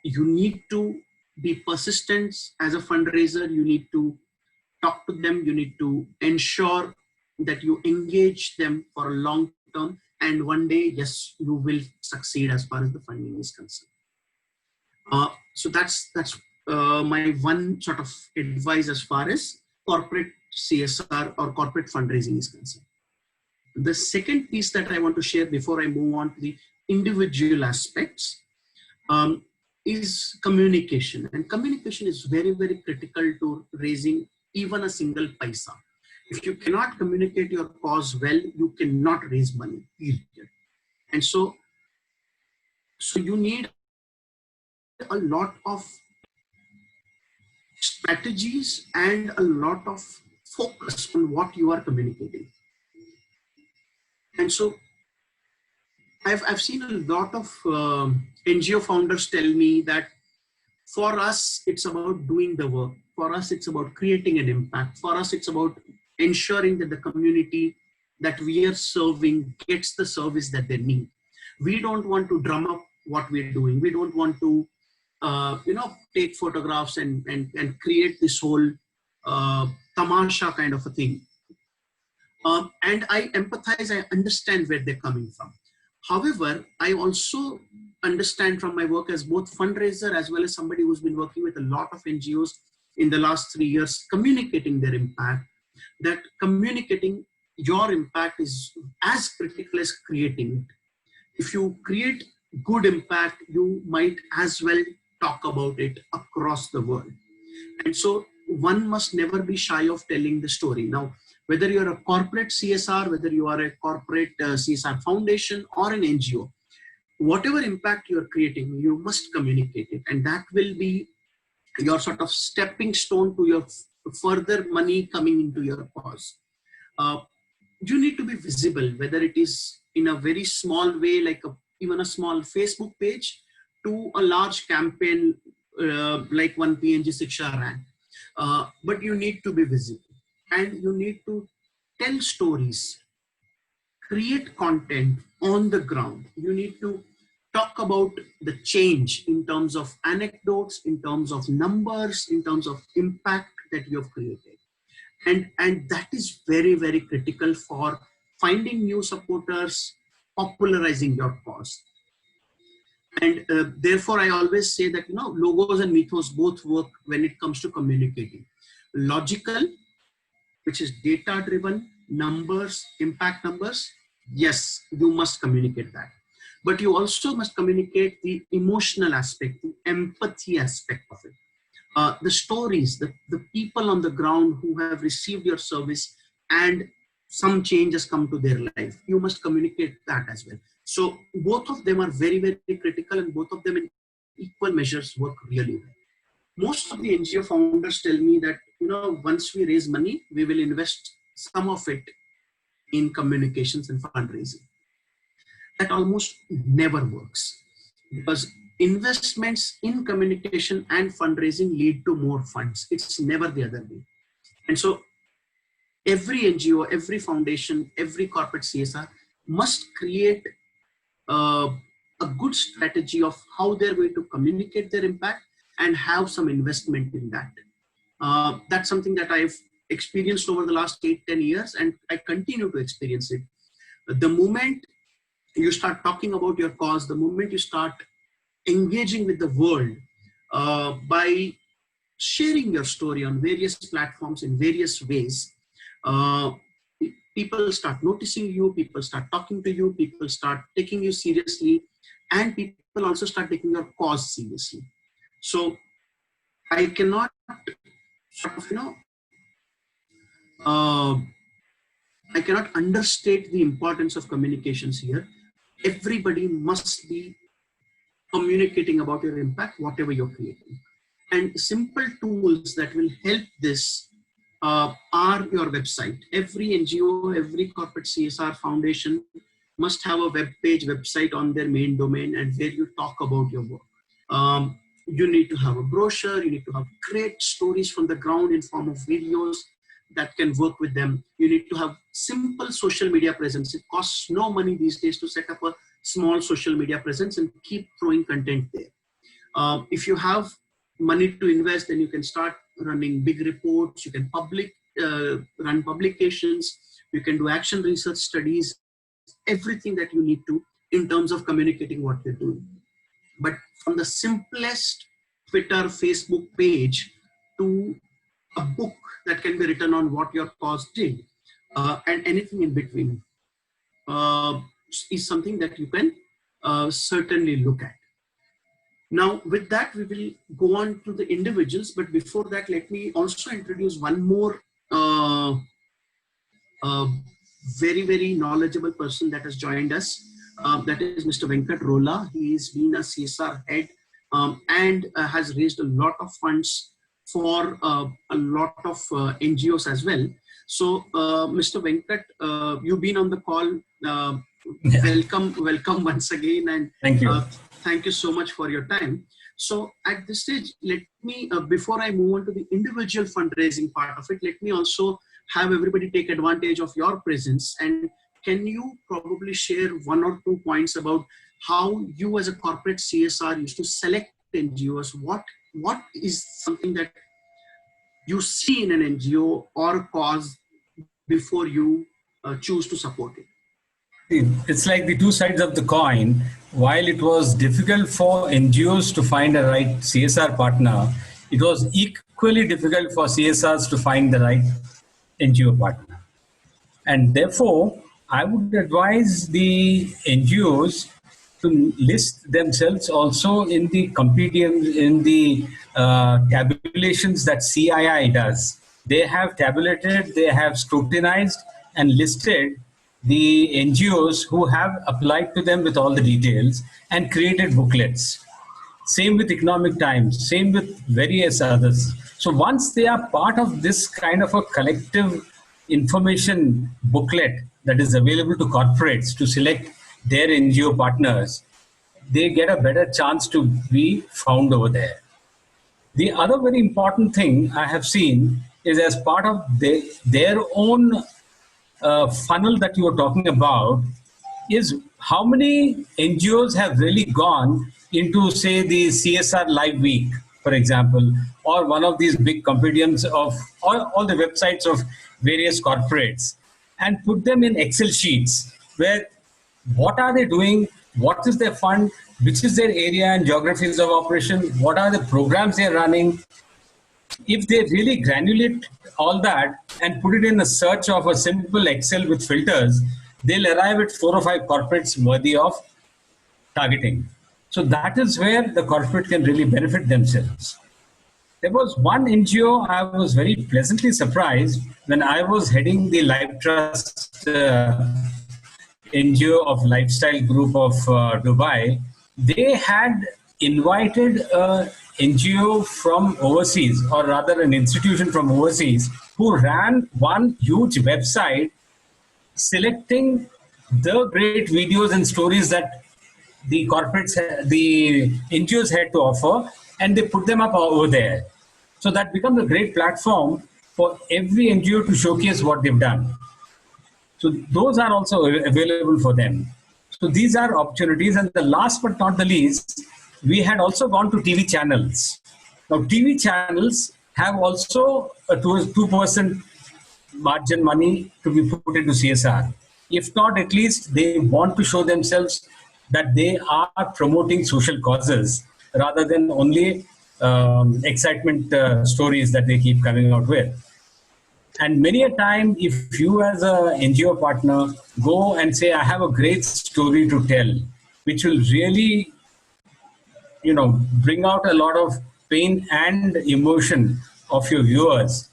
Speaker 1: You need to be persistent as a fundraiser. You need to talk to them. You need to ensure that you engage them for a long term. And one day, yes, you will succeed as far as the funding is concerned. So that's my one sort of advice as far as corporate CSR or corporate fundraising is concerned. The second piece that I want to share before I move on to the individual aspects is communication. And communication is very, very critical to raising even a single paisa. If you cannot communicate your cause well, you cannot raise money, period. And so you need a lot of strategies and a lot of focus on what you are communicating. And so I've seen a lot of NGO founders tell me that for us, it's about doing the work. For us, it's about creating an impact. For us, it's about ensuring that the community that we are serving gets the service that they need. We don't want to drum up what we're doing. We don't want to, take photographs and create this whole tamasha kind of a thing. And I empathize, I understand where they're coming from. However, I also understand from my work as both fundraiser as well as somebody who's been working with a lot of NGOs in the last 3 years, communicating their impact, that communicating your impact is as critical as creating it. If you create good impact, you might as well talk about it across the world. And so one must never be shy of telling the story. Now, whether you're a corporate CSR, whether you are a corporate CSR foundation or an NGO, whatever impact you're creating, you must communicate it. And that will be your sort of stepping stone to your further money coming into your cause. You need to be visible, whether it is in a very small way, like even a small Facebook page, to a large campaign like one PNG Siksha ran. But you need to be visible and you need to tell stories, create content on the ground. You need to talk about the change in terms of anecdotes, in terms of numbers, in terms of impact that you have created. And that is very, very critical for finding new supporters, popularizing your cause. And therefore, I always say that, logos and mythos both work when it comes to communicating. Logical, which is data-driven, numbers, impact numbers, yes, you must communicate that. But you also must communicate the emotional aspect, the empathy aspect of it. The stories, the people on the ground who have received your service and some change has come to their life. You must communicate that as well. So both of them are very, very critical, and both of them in equal measures work really well. Most of the NGO founders tell me that, once we raise money, we will invest some of it in communications and fundraising. That almost never works, because investments in communication and fundraising lead to more funds. It's never the other way. And so every NGO, every foundation, every corporate CSR must create a good strategy of how they're going to communicate their impact and have some investment in that. That's something that I've experienced over the last 8-10 years, and I continue to experience it. The moment you start talking about your cause, the moment you start engaging with the world by sharing your story on various platforms in various ways, people start noticing you, people start talking to you, people start taking you seriously, and people also start taking your cause seriously. So I cannot I cannot understate the importance of communications here. Everybody must be communicating about your impact, whatever you're creating. And simple tools that will help this are your website. Every NGO, every corporate CSR foundation must have a website on their main domain, and where you talk about your work. You need to have a brochure, you need to have great stories from the ground in form of videos that can work with them. You need to have simple social media presence. It costs no money these days to set up a small social media presence and keep throwing content there. If you have money to invest, then you can start running big reports, you can run publications, you can do action research studies, everything that you need to in terms of communicating what you're doing. But from the simplest Twitter, Facebook page to a book that can be written on what your cause did, and anything in between, is something that you can certainly look at. Now, with that, we will go on to the individuals. But before that, let me also introduce one more very, very knowledgeable person that has joined us. That is Mr. Venkat Rola. He's been a CSR head and has raised a lot of funds for a lot of NGOs as well. So, Mr. Venkat, you've been on the call. Welcome once again, and
Speaker 10: thank you.
Speaker 1: Thank you so much for your time. So at this stage, let me, before I move on to the individual fundraising part of it, let me also have everybody take advantage of your presence. And can you probably share 1 or 2 points about how you as a corporate CSR used to select NGOs? What is something that you see in an NGO or cause before you choose to support it?
Speaker 10: It's like the two sides of the coin. While it was difficult for NGOs to find a right CSR partner, it was equally difficult for CSRs to find the right NGO partner. And therefore, I would advise the NGOs to list themselves also in the tabulations that CII does. They have tabulated, they have scrutinized and listed the NGOs who have applied to them with all the details and created booklets. Same with Economic Times, same with various others. So once they are part of this kind of a collective information booklet that is available to corporates to select their NGO partners, they get a better chance to be found over there. The other very important thing I have seen is, as part of their own funnel that you were talking about, is how many NGOs have really gone into, say, the CSR Live Week, for example, or one of these big compendiums of all the websites of various corporates, and put them in Excel sheets where what are they doing, what is their fund, which is their area and geographies of operation, what are the programs they're running. If they really granulate all that and put it in a search of a simple Excel with filters, they'll arrive at 4 or 5 corporates worthy of targeting. So that is where the corporate can really benefit themselves. There was one NGO I was very pleasantly surprised when I was heading the Life Trust NGO of Lifestyle Group of Dubai. They had invited a NGO from overseas, or rather an institution from overseas, who ran one huge website selecting the great videos and stories that the corporates, the NGOs had to offer, and they put them up over there. So that becomes a great platform for every NGO to showcase what they've done. So those are also available for them. So these are opportunities. And the last but not the least, we had also gone to TV channels. Now TV channels have also a 2% margin money to be put into CSR. If not, at least they want to show themselves that they are promoting social causes rather than only excitement stories that they keep coming out with. And many a time, if you as a NGO partner go and say, I have a great story to tell, which will really, bring out a lot of pain and emotion of your viewers,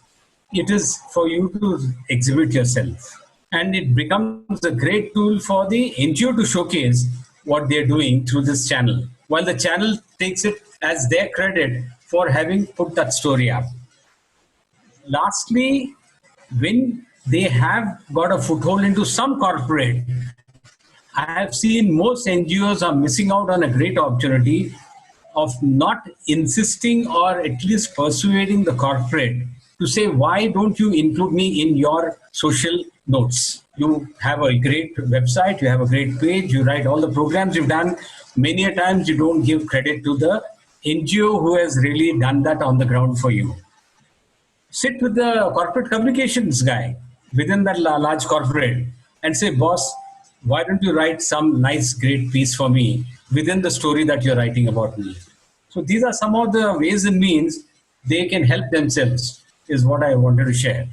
Speaker 10: it is for you to exhibit yourself. And it becomes a great tool for the NGO to showcase what they're doing through this channel, while the channel takes it as their credit for having put that story up. Lastly, when they have got a foothold into some corporate, I have seen most NGOs are missing out on a great opportunity of not insisting or at least persuading the corporate to say, why don't you include me in your social notes? You have a great website, you have a great page, you write all the programs you've done. Many a times you don't give credit to the NGO who has really done that on the ground for you. Sit with the corporate communications guy within that large corporate and say, boss, why don't you write some nice, great piece for me within the story that you're writing about me? So these are some of the ways and means they can help themselves, is what I wanted to share.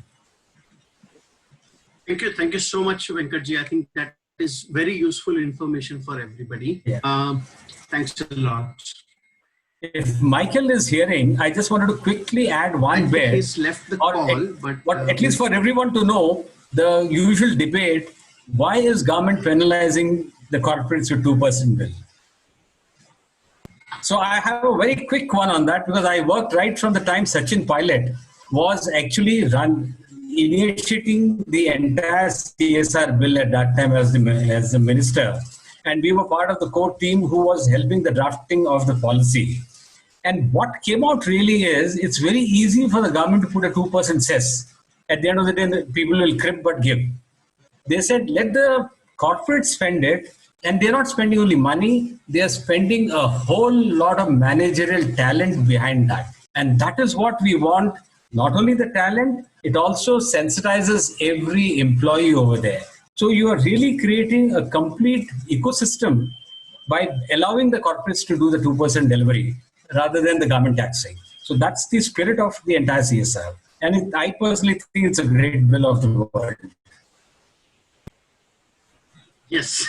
Speaker 1: Thank you so much, Venkatji. I think that is very useful information for everybody.
Speaker 10: Yeah.
Speaker 1: Thanks a lot.
Speaker 10: If Michael is hearing, I just wanted to quickly add one bit.
Speaker 1: He's left the call,
Speaker 10: but at least for everyone to know the usual debate: why is government penalizing the corporates with 2% bill? So I have a very quick one on that, because I worked right from the time Sachin Pilot was actually initiating the entire CSR bill at that time as the minister, and we were part of the core team who was helping the drafting of the policy. And what came out really is, it's very easy for the government to put a 2% cess. At the end of the day, people will crib but give. They said, let the corporates spend it, and they're not spending only money, they're spending a whole lot of managerial talent behind that. And that is what we want, not only the talent, it also sensitizes every employee over there. So you are really creating a complete ecosystem by allowing the corporates to do the 2% delivery rather than the government taxing. So that's the spirit of the entire CSR. And I personally think it's a great bill of the world.
Speaker 1: Yes.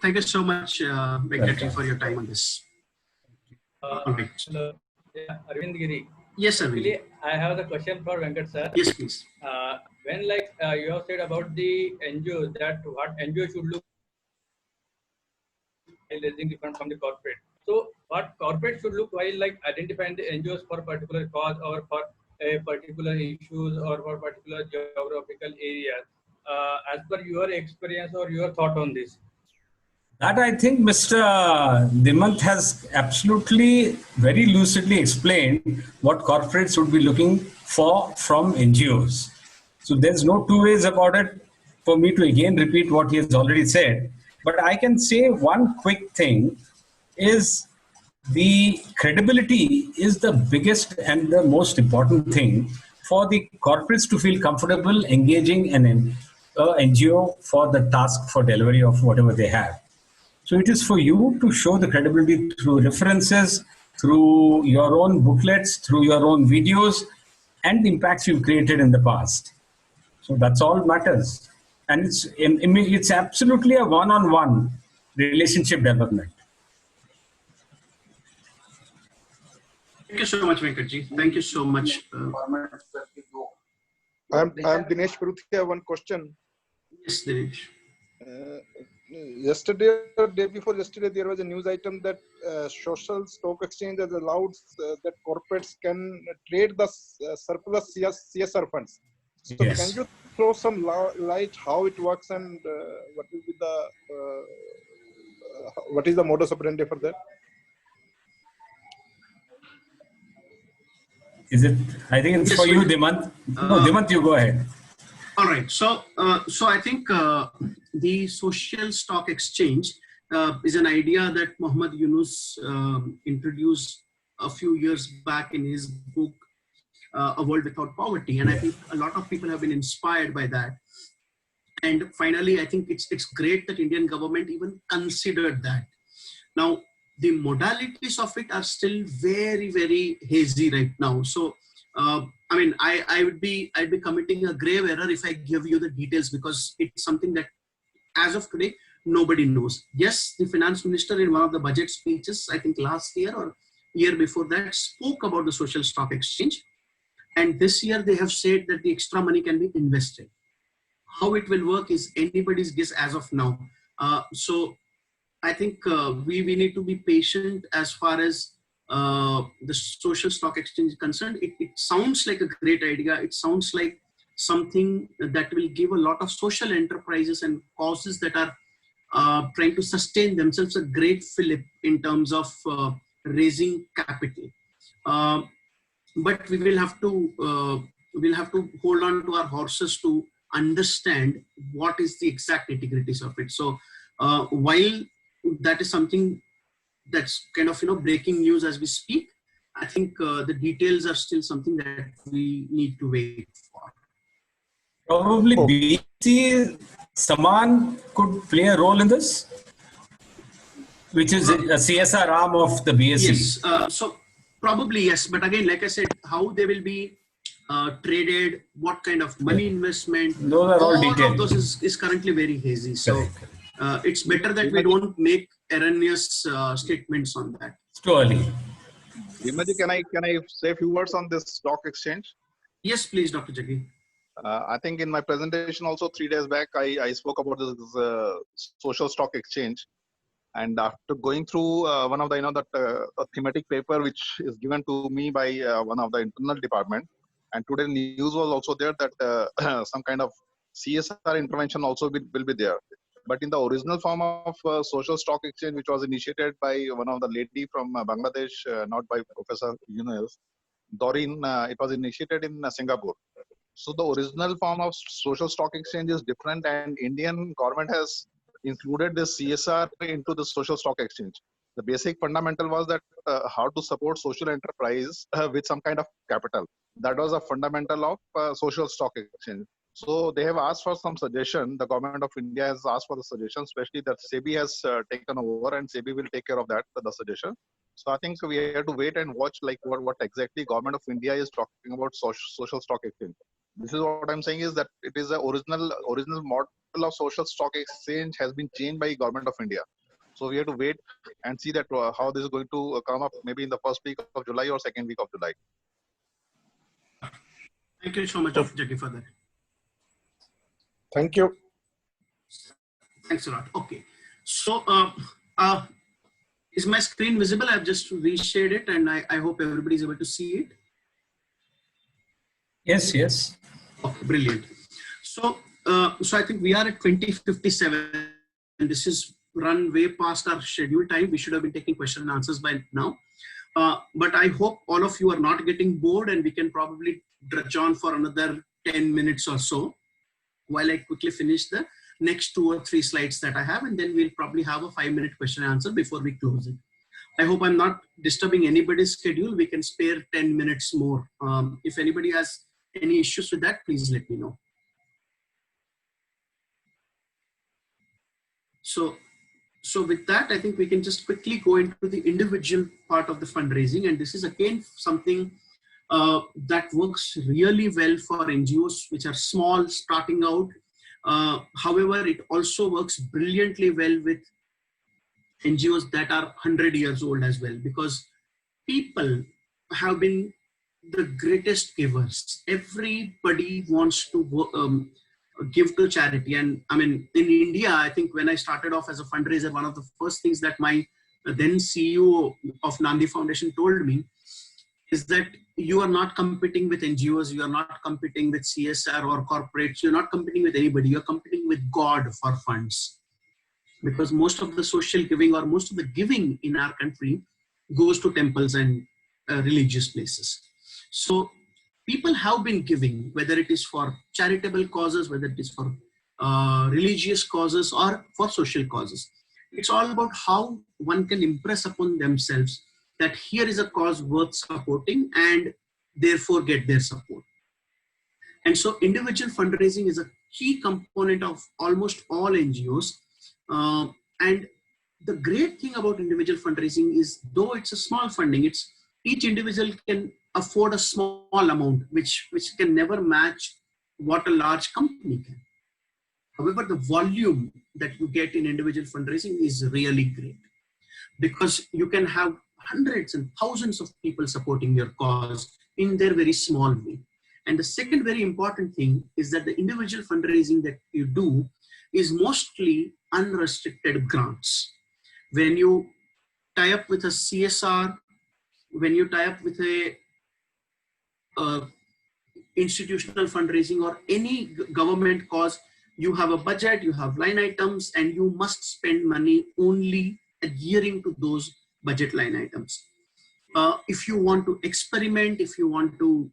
Speaker 1: Thank you so much, Venkatji, for your time on this. Okay.
Speaker 8: Hello. Yeah, Arvind Giri.
Speaker 1: Yes, sir.
Speaker 8: Actually, I have the question for Venkat sir.
Speaker 1: Yes, please.
Speaker 8: When you have said about the NGOs, that what NGO should look while raising the fund from the corporate. So what corporate should look while identifying the NGOs for particular cause or for a particular issues or for particular geographical areas, as per your experience or your thought on this?
Speaker 10: That I think Mr. Dhimant has absolutely very lucidly explained what corporates would be looking for from NGOs. So there's no two ways about it for me to again repeat what he has already said. But I can say one quick thing is the credibility is the biggest and the most important thing for the corporates to feel comfortable engaging an NGO for the task for delivery of whatever they have. So it is for you to show the credibility through references, through your own booklets, through your own videos, and the impacts you've created in the past. So that's all matters. And it's absolutely a one-on-one relationship development.
Speaker 1: you so much, Venkatji. Thank you so much.
Speaker 4: I'm Dinesh Paruthi. I have one question.
Speaker 1: Yes, Dinesh.
Speaker 4: Yesterday or day before yesterday, there was a news item that social stock exchange has allowed that corporates can trade the surplus CSR funds. So
Speaker 10: Yes.
Speaker 4: can you throw some light how it works and what is the modus operandi for that?
Speaker 10: Is it? I think it's
Speaker 1: Yes,
Speaker 10: for you,
Speaker 1: sir.
Speaker 10: Dhimant. No, Dhimant, you go ahead.
Speaker 1: All right. So I think the social stock exchange is an idea that Muhammad Yunus introduced a few years back in his book, A World Without Poverty. And I think a lot of people have been inspired by that. And finally, I think it's great that Indian government even considered that. Now, the modalities of it are still very, very hazy right now. So, I mean, I'd be committing a grave error if I give you the details, because it's something that, as of today, nobody knows. Yes, the finance minister in one of the budget speeches, I think last year or year before that, spoke about the social stock exchange. And this year they have said that the extra money can be invested. How it will work is anybody's guess as of now. So I think we need to be patient as far as the social stock exchange is concerned. It sounds like a great idea. It sounds like something that will give a lot of social enterprises and causes that are trying to sustain themselves a great fillip in terms of raising capital. But we will have to we'll have to hold on to our horses to understand what is the exact nitty-gritties of it. So while that is something that's kind of breaking news as we speak, I think the details are still something that we need to wait for.
Speaker 10: Probably BC Saman could play a role in this, which is a CSR arm of the BSE.
Speaker 1: Yes, so probably yes, but again, like I said, how they will be traded, what kind of money investment,
Speaker 10: those are all detailed.
Speaker 1: of those is currently very hazy. So it's better that we don't make erroneous statements on that.
Speaker 10: It's too early.
Speaker 7: Dhimanji, can I say a few words on this stock exchange?
Speaker 1: Yes, please, Dr. Jaggi.
Speaker 7: I think in my presentation also 3 days back, I spoke about this social stock exchange. And after going through one of the a thematic paper which is given to me by one of the internal department, and today news was also there that some kind of CSR intervention also will be there. But in the original form of social stock exchange, which was initiated by one of the lady from Bangladesh, not by Professor Yunus, Doreen, it was initiated in Singapore. So the original form of social stock exchange is different, and Indian government has included this CSR into the social stock exchange. The basic fundamental was that how to support social enterprise with some kind of capital. That was a fundamental of social stock exchange. So they have asked for some suggestion. The government of India has asked for the suggestion, especially that SEBI has taken over, and SEBI will take care of that, the suggestion. So I think we have to wait and watch like what exactly government of India is talking about social stock exchange. This is what I'm saying is that it is the original model of social stock exchange has been changed by government of India. So we have to wait and see that how this is going to come up maybe in the first week of July or second week of July.
Speaker 1: Thank you so much, Dr. Jaggi, for that.
Speaker 4: Thank you.
Speaker 1: Thanks a lot. Okay. So is my screen visible? I've just reshared it, and I hope everybody is able to see it.
Speaker 10: Yes, yes.
Speaker 1: Okay, brilliant. So, so I think we are at 20:57, and this is run way past our scheduled time. We should have been taking question and answers by now. But I hope all of you are not getting bored, and we can probably drudge on for another 10 minutes or so while I quickly finish the next 2 or 3 slides that I have, and then we'll probably have a 5-minute question and answer before we close it. I hope I'm not disturbing anybody's schedule. We can spare 10 minutes more. If anybody has any issues with that, please let me know. So with that, I think we can just quickly go into the individual part of the fundraising. And this is again something that works really well for NGOs which are small, starting out. However, it also works brilliantly well with NGOs that are 100 years old as well, because people, have been the greatest givers. Everybody wants to give to charity. And I mean, in India, I think when I started off as a fundraiser, one of the first things that my then CEO of Nandi Foundation told me is that you are not competing with NGOs, you are not competing with CSR or corporates, you're not competing with anybody, you're competing with God for funds. Because most of the social giving or most of the giving in our country goes to temples and religious places. So people have been giving, whether it is for charitable causes, whether it is for religious causes or for social causes. It's all about how one can impress upon themselves that here is a cause worth supporting and therefore get their support. And so individual fundraising is a key component of almost all NGOs. And the great thing about individual fundraising is, though it's a small funding, it's each individual can afford a small amount, which can never match what a large company can. However, the volume that you get in individual fundraising is really great, because you can have hundreds and thousands of people supporting your cause in their very small way. And the second very important thing is that the individual fundraising that you do is mostly unrestricted grants. When you tie up with a CSR, when you tie up with a institutional fundraising or any government cause, you have a budget, you have line items, and you must spend money only adhering to those budget line items. If you want to experiment, if you want to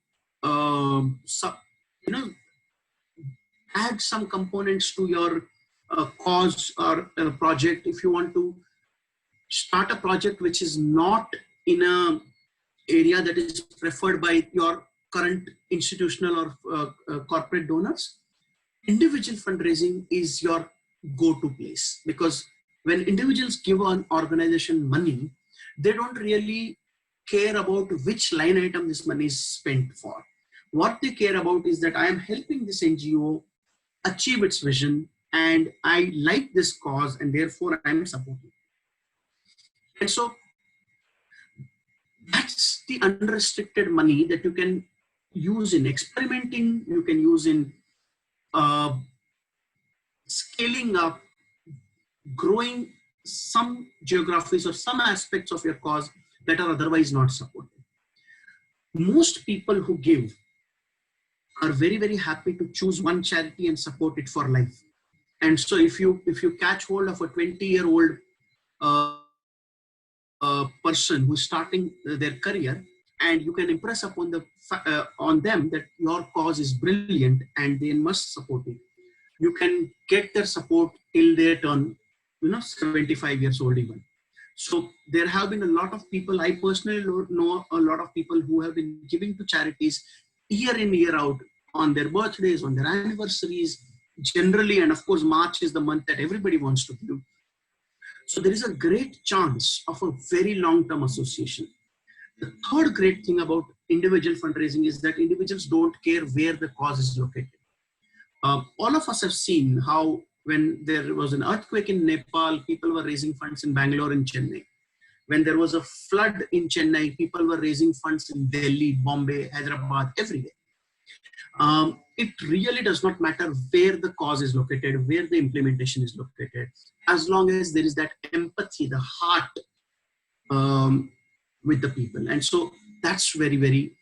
Speaker 1: add some components to your cause or project, if you want to start a project which is not in a area that is preferred by your current institutional or corporate donors, individual fundraising is your go-to place. Because when individuals give an organization money, they don't really care about which line item this money is spent for. What they care about is that I am helping this NGO achieve its vision, and I like this cause, and therefore I am supporting. And so that's the unrestricted money that you can use in experimenting, you can use in scaling up, growing some geographies or some aspects of your cause that are otherwise not supported. Most people who give are very, very happy to choose one charity and support it for life. And so if you catch hold of a 20-year-old person who's starting their career, and you can impress upon on them that your cause is brilliant and they must support it, you can get their support till they turn 75 years old even. So there have been a lot of people, I personally know a lot of people who have been giving to charities year in, year out, on their birthdays, on their anniversaries, generally. And of course, March is the month that everybody wants to give. So there is a great chance of a very long-term association. The third great thing about individual fundraising is that individuals don't care where the cause is located. All of us have seen how when there was an earthquake in Nepal, people were raising funds in Bangalore and Chennai. When there was a flood in Chennai, people were raising funds in Delhi, Bombay, Hyderabad, everywhere. It really does not matter where the cause is located, where the implementation is located, as long as there is that empathy, the heart with the people. And so that's very, very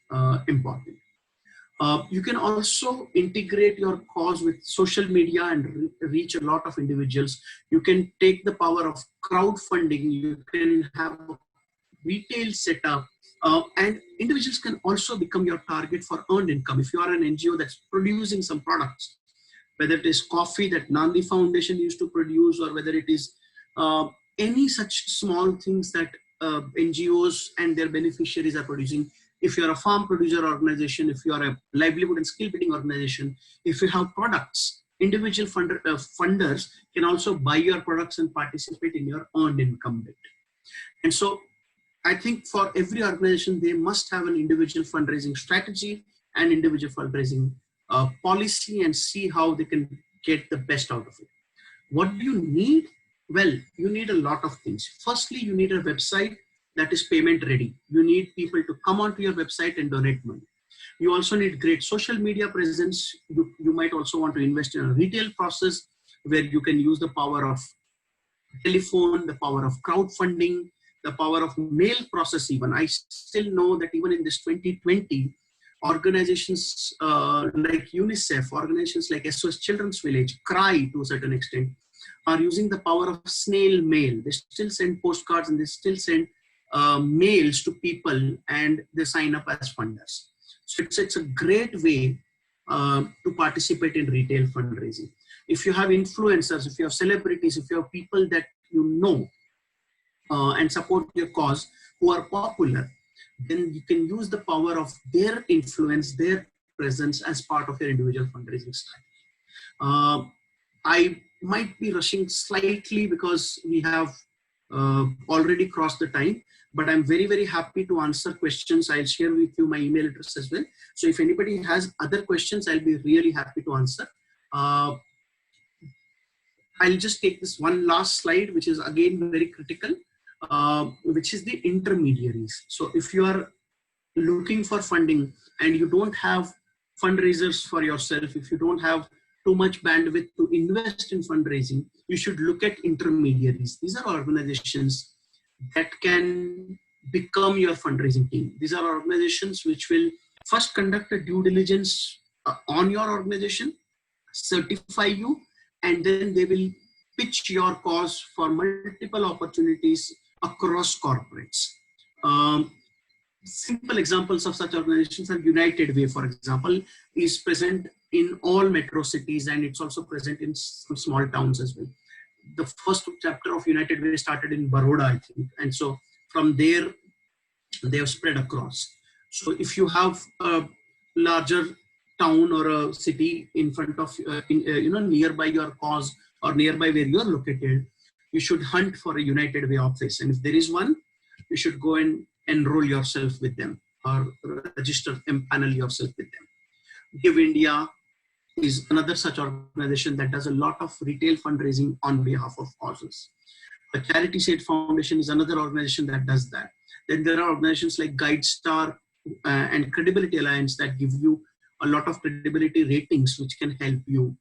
Speaker 1: important. You can also integrate your cause with social media and reach a lot of individuals. You can take the power of crowdfunding. You can have a retail setup, and individuals can also become your target for earned income. If you are an NGO that's producing some products, whether it is coffee that Nandi Foundation used to produce, or whether it is any such small things that NGOs and their beneficiaries are producing. If you're a farm producer organization, if you are a livelihood and skill building organization, if you have products, individual funders can also buy your products and participate in your earned income bit. And so I think for every organization, they must have an individual fundraising strategy and individual fundraising policy, and see how they can get the best out of it. What do you need? Well, you need a lot of things. Firstly, you need a website that is payment ready. You need people to come onto your website and donate money. You also need great social media presence. You might also want to invest in a retail process where you can use the power of telephone, the power of crowdfunding, the power of mail process even. I still know that even in this 2020, organizations like UNICEF, organizations like SOS Children's Village, CRY to a certain extent, are using the power of snail mail. They still send postcards and they still send mails to people and they sign up as funders. So it's a great way to participate in retail fundraising. If you have influencers, if you have celebrities, if you have people that you know and support your cause who are popular, then you can use the power of their influence, their presence as part of your individual fundraising strategy. I might be rushing slightly because we have already crossed the time, but I'm very, very happy to answer questions. I'll share with you my email address as well. So if anybody has other questions, I'll be really happy to answer. I'll just take this one last slide, which is again very critical, which is the intermediaries. So if you are looking for funding and you don't have fundraisers for yourself, if you don't have too much bandwidth to invest in fundraising, you should look at intermediaries. These are organizations that can become your fundraising team. These are organizations which will first conduct a due diligence on your organization, certify you, and then they will pitch your cause for multiple opportunities across corporates. Simple examples of such organizations are United Way, for example, is present in all metro cities and it's also present in some small towns as well. The first chapter of United Way started in Baroda, I think, and so from there they have spread across. So if you have a larger town or a city in front of nearby your cause or nearby where you are located, you should hunt for a United Way office, and if there is one, you should go and enroll yourself with them or register and panel yourself with them. Give India is another such organization that does a lot of retail fundraising on behalf of causes. The Charity Shade Foundation is another organization that does that. Then there are organizations like GuideStar and Credibility Alliance that give you a lot of credibility ratings which can help you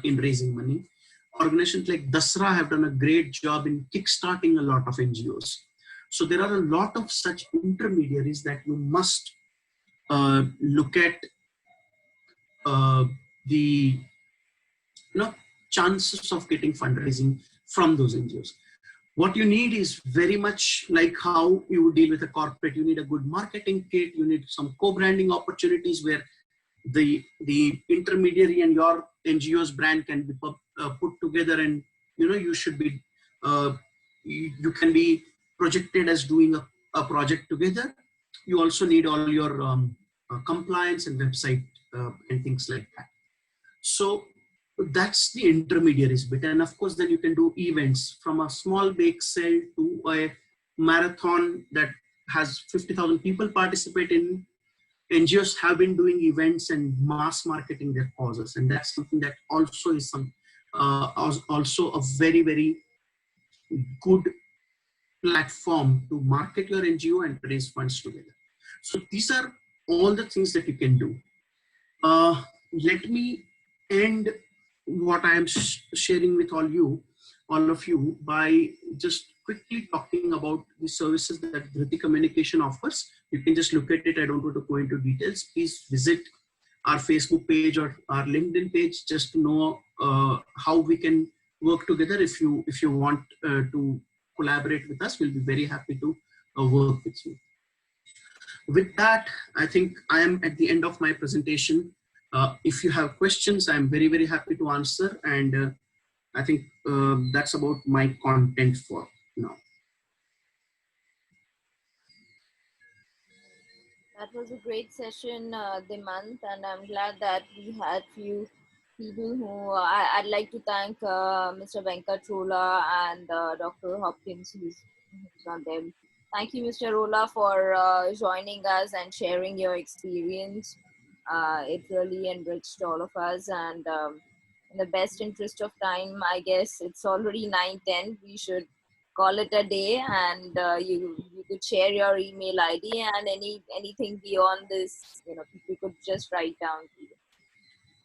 Speaker 1: in raising money. Organizations like Dasra have done a great job in kickstarting a lot of NGOs. So there are a lot of such intermediaries that you must look at the chances of getting fundraising from those NGOs. What you need is very much like how you would deal with a corporate. You need a good marketing kit. You need some co-branding opportunities where the intermediary and your NGO's brand can be put together, and you should be you can be projected as doing a project together. You also need all your compliance and website and things like that. So that's the intermediaries bit. And of course, then you can do events from a small bake sale to a marathon that has 50,000 people participate in. NGOs have been doing events and mass marketing their causes. And that's something that also is also a very, very good platform to market your NGO and raise funds together. So these are all the things that you can do. Let me end what I am sharing with all of you by just quickly talking about the services that Dhriti Communication offers. You can just look at it. I don't want to go into details. Please visit our Facebook page or our LinkedIn page just to know how we can work together. If you want to collaborate with us, we'll be very happy to work with you. With that, I think I am at the end of my presentation. If you have questions, I'm very, very happy to answer. And I think that's about my content for now.
Speaker 9: That was a great session, Dhimant, and I'm glad that we had few people who I'd like to thank Mr. Venkat Rola and Dr. Hopkins, who's on them. Thank you, Mr. Rola, for joining us and sharing your experience. It really enriched all of us, and in the best interest of time, I guess it's already 9:10. We should call it a day, and you could share your email ID, and anything beyond this, people could just write down to you.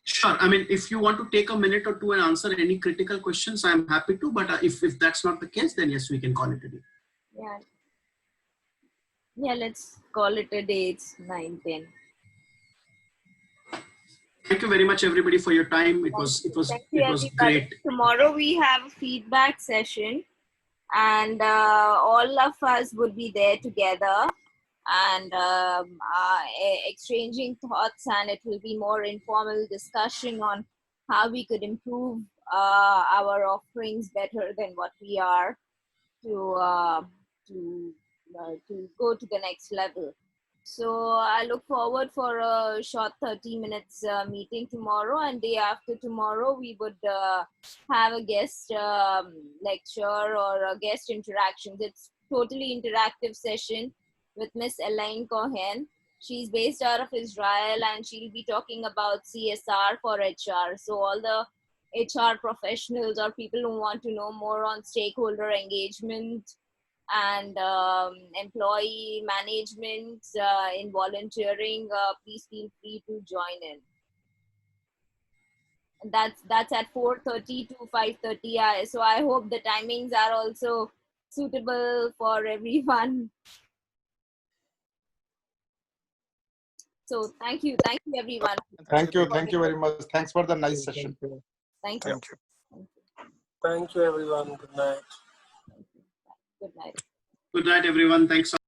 Speaker 1: Sure. I mean, if you want to take a minute or two and answer any critical questions, I'm happy to. But if that's not the case, then yes, we can call it a day.
Speaker 9: Yeah, let's call it a day. It's 9:10.
Speaker 1: Thank you very much, everybody, for your time. It was great.
Speaker 9: Tomorrow we have a feedback session, and all of us would be there together, and exchanging thoughts, and it will be more informal discussion on how we could improve our offerings better than what we are to go to the next level. So I look forward for a short 30 minutes meeting tomorrow, and day after tomorrow we would have a guest lecture or a guest interactions. It's totally interactive session with Miss Elaine Cohen. She's based out of Israel, and she'll be talking about CSR for HR. So all the HR professionals or people who want to know more on stakeholder engagement and employee management in volunteering, please feel free to join in. That's at 4:30 to 5:30. So I hope the timings are also suitable for everyone. So thank you everyone.
Speaker 4: Thank you very much. Thanks for the nice session.
Speaker 9: Thank you.
Speaker 5: Thank you everyone. Good night.
Speaker 9: Good night.
Speaker 1: Good night, everyone. Thanks.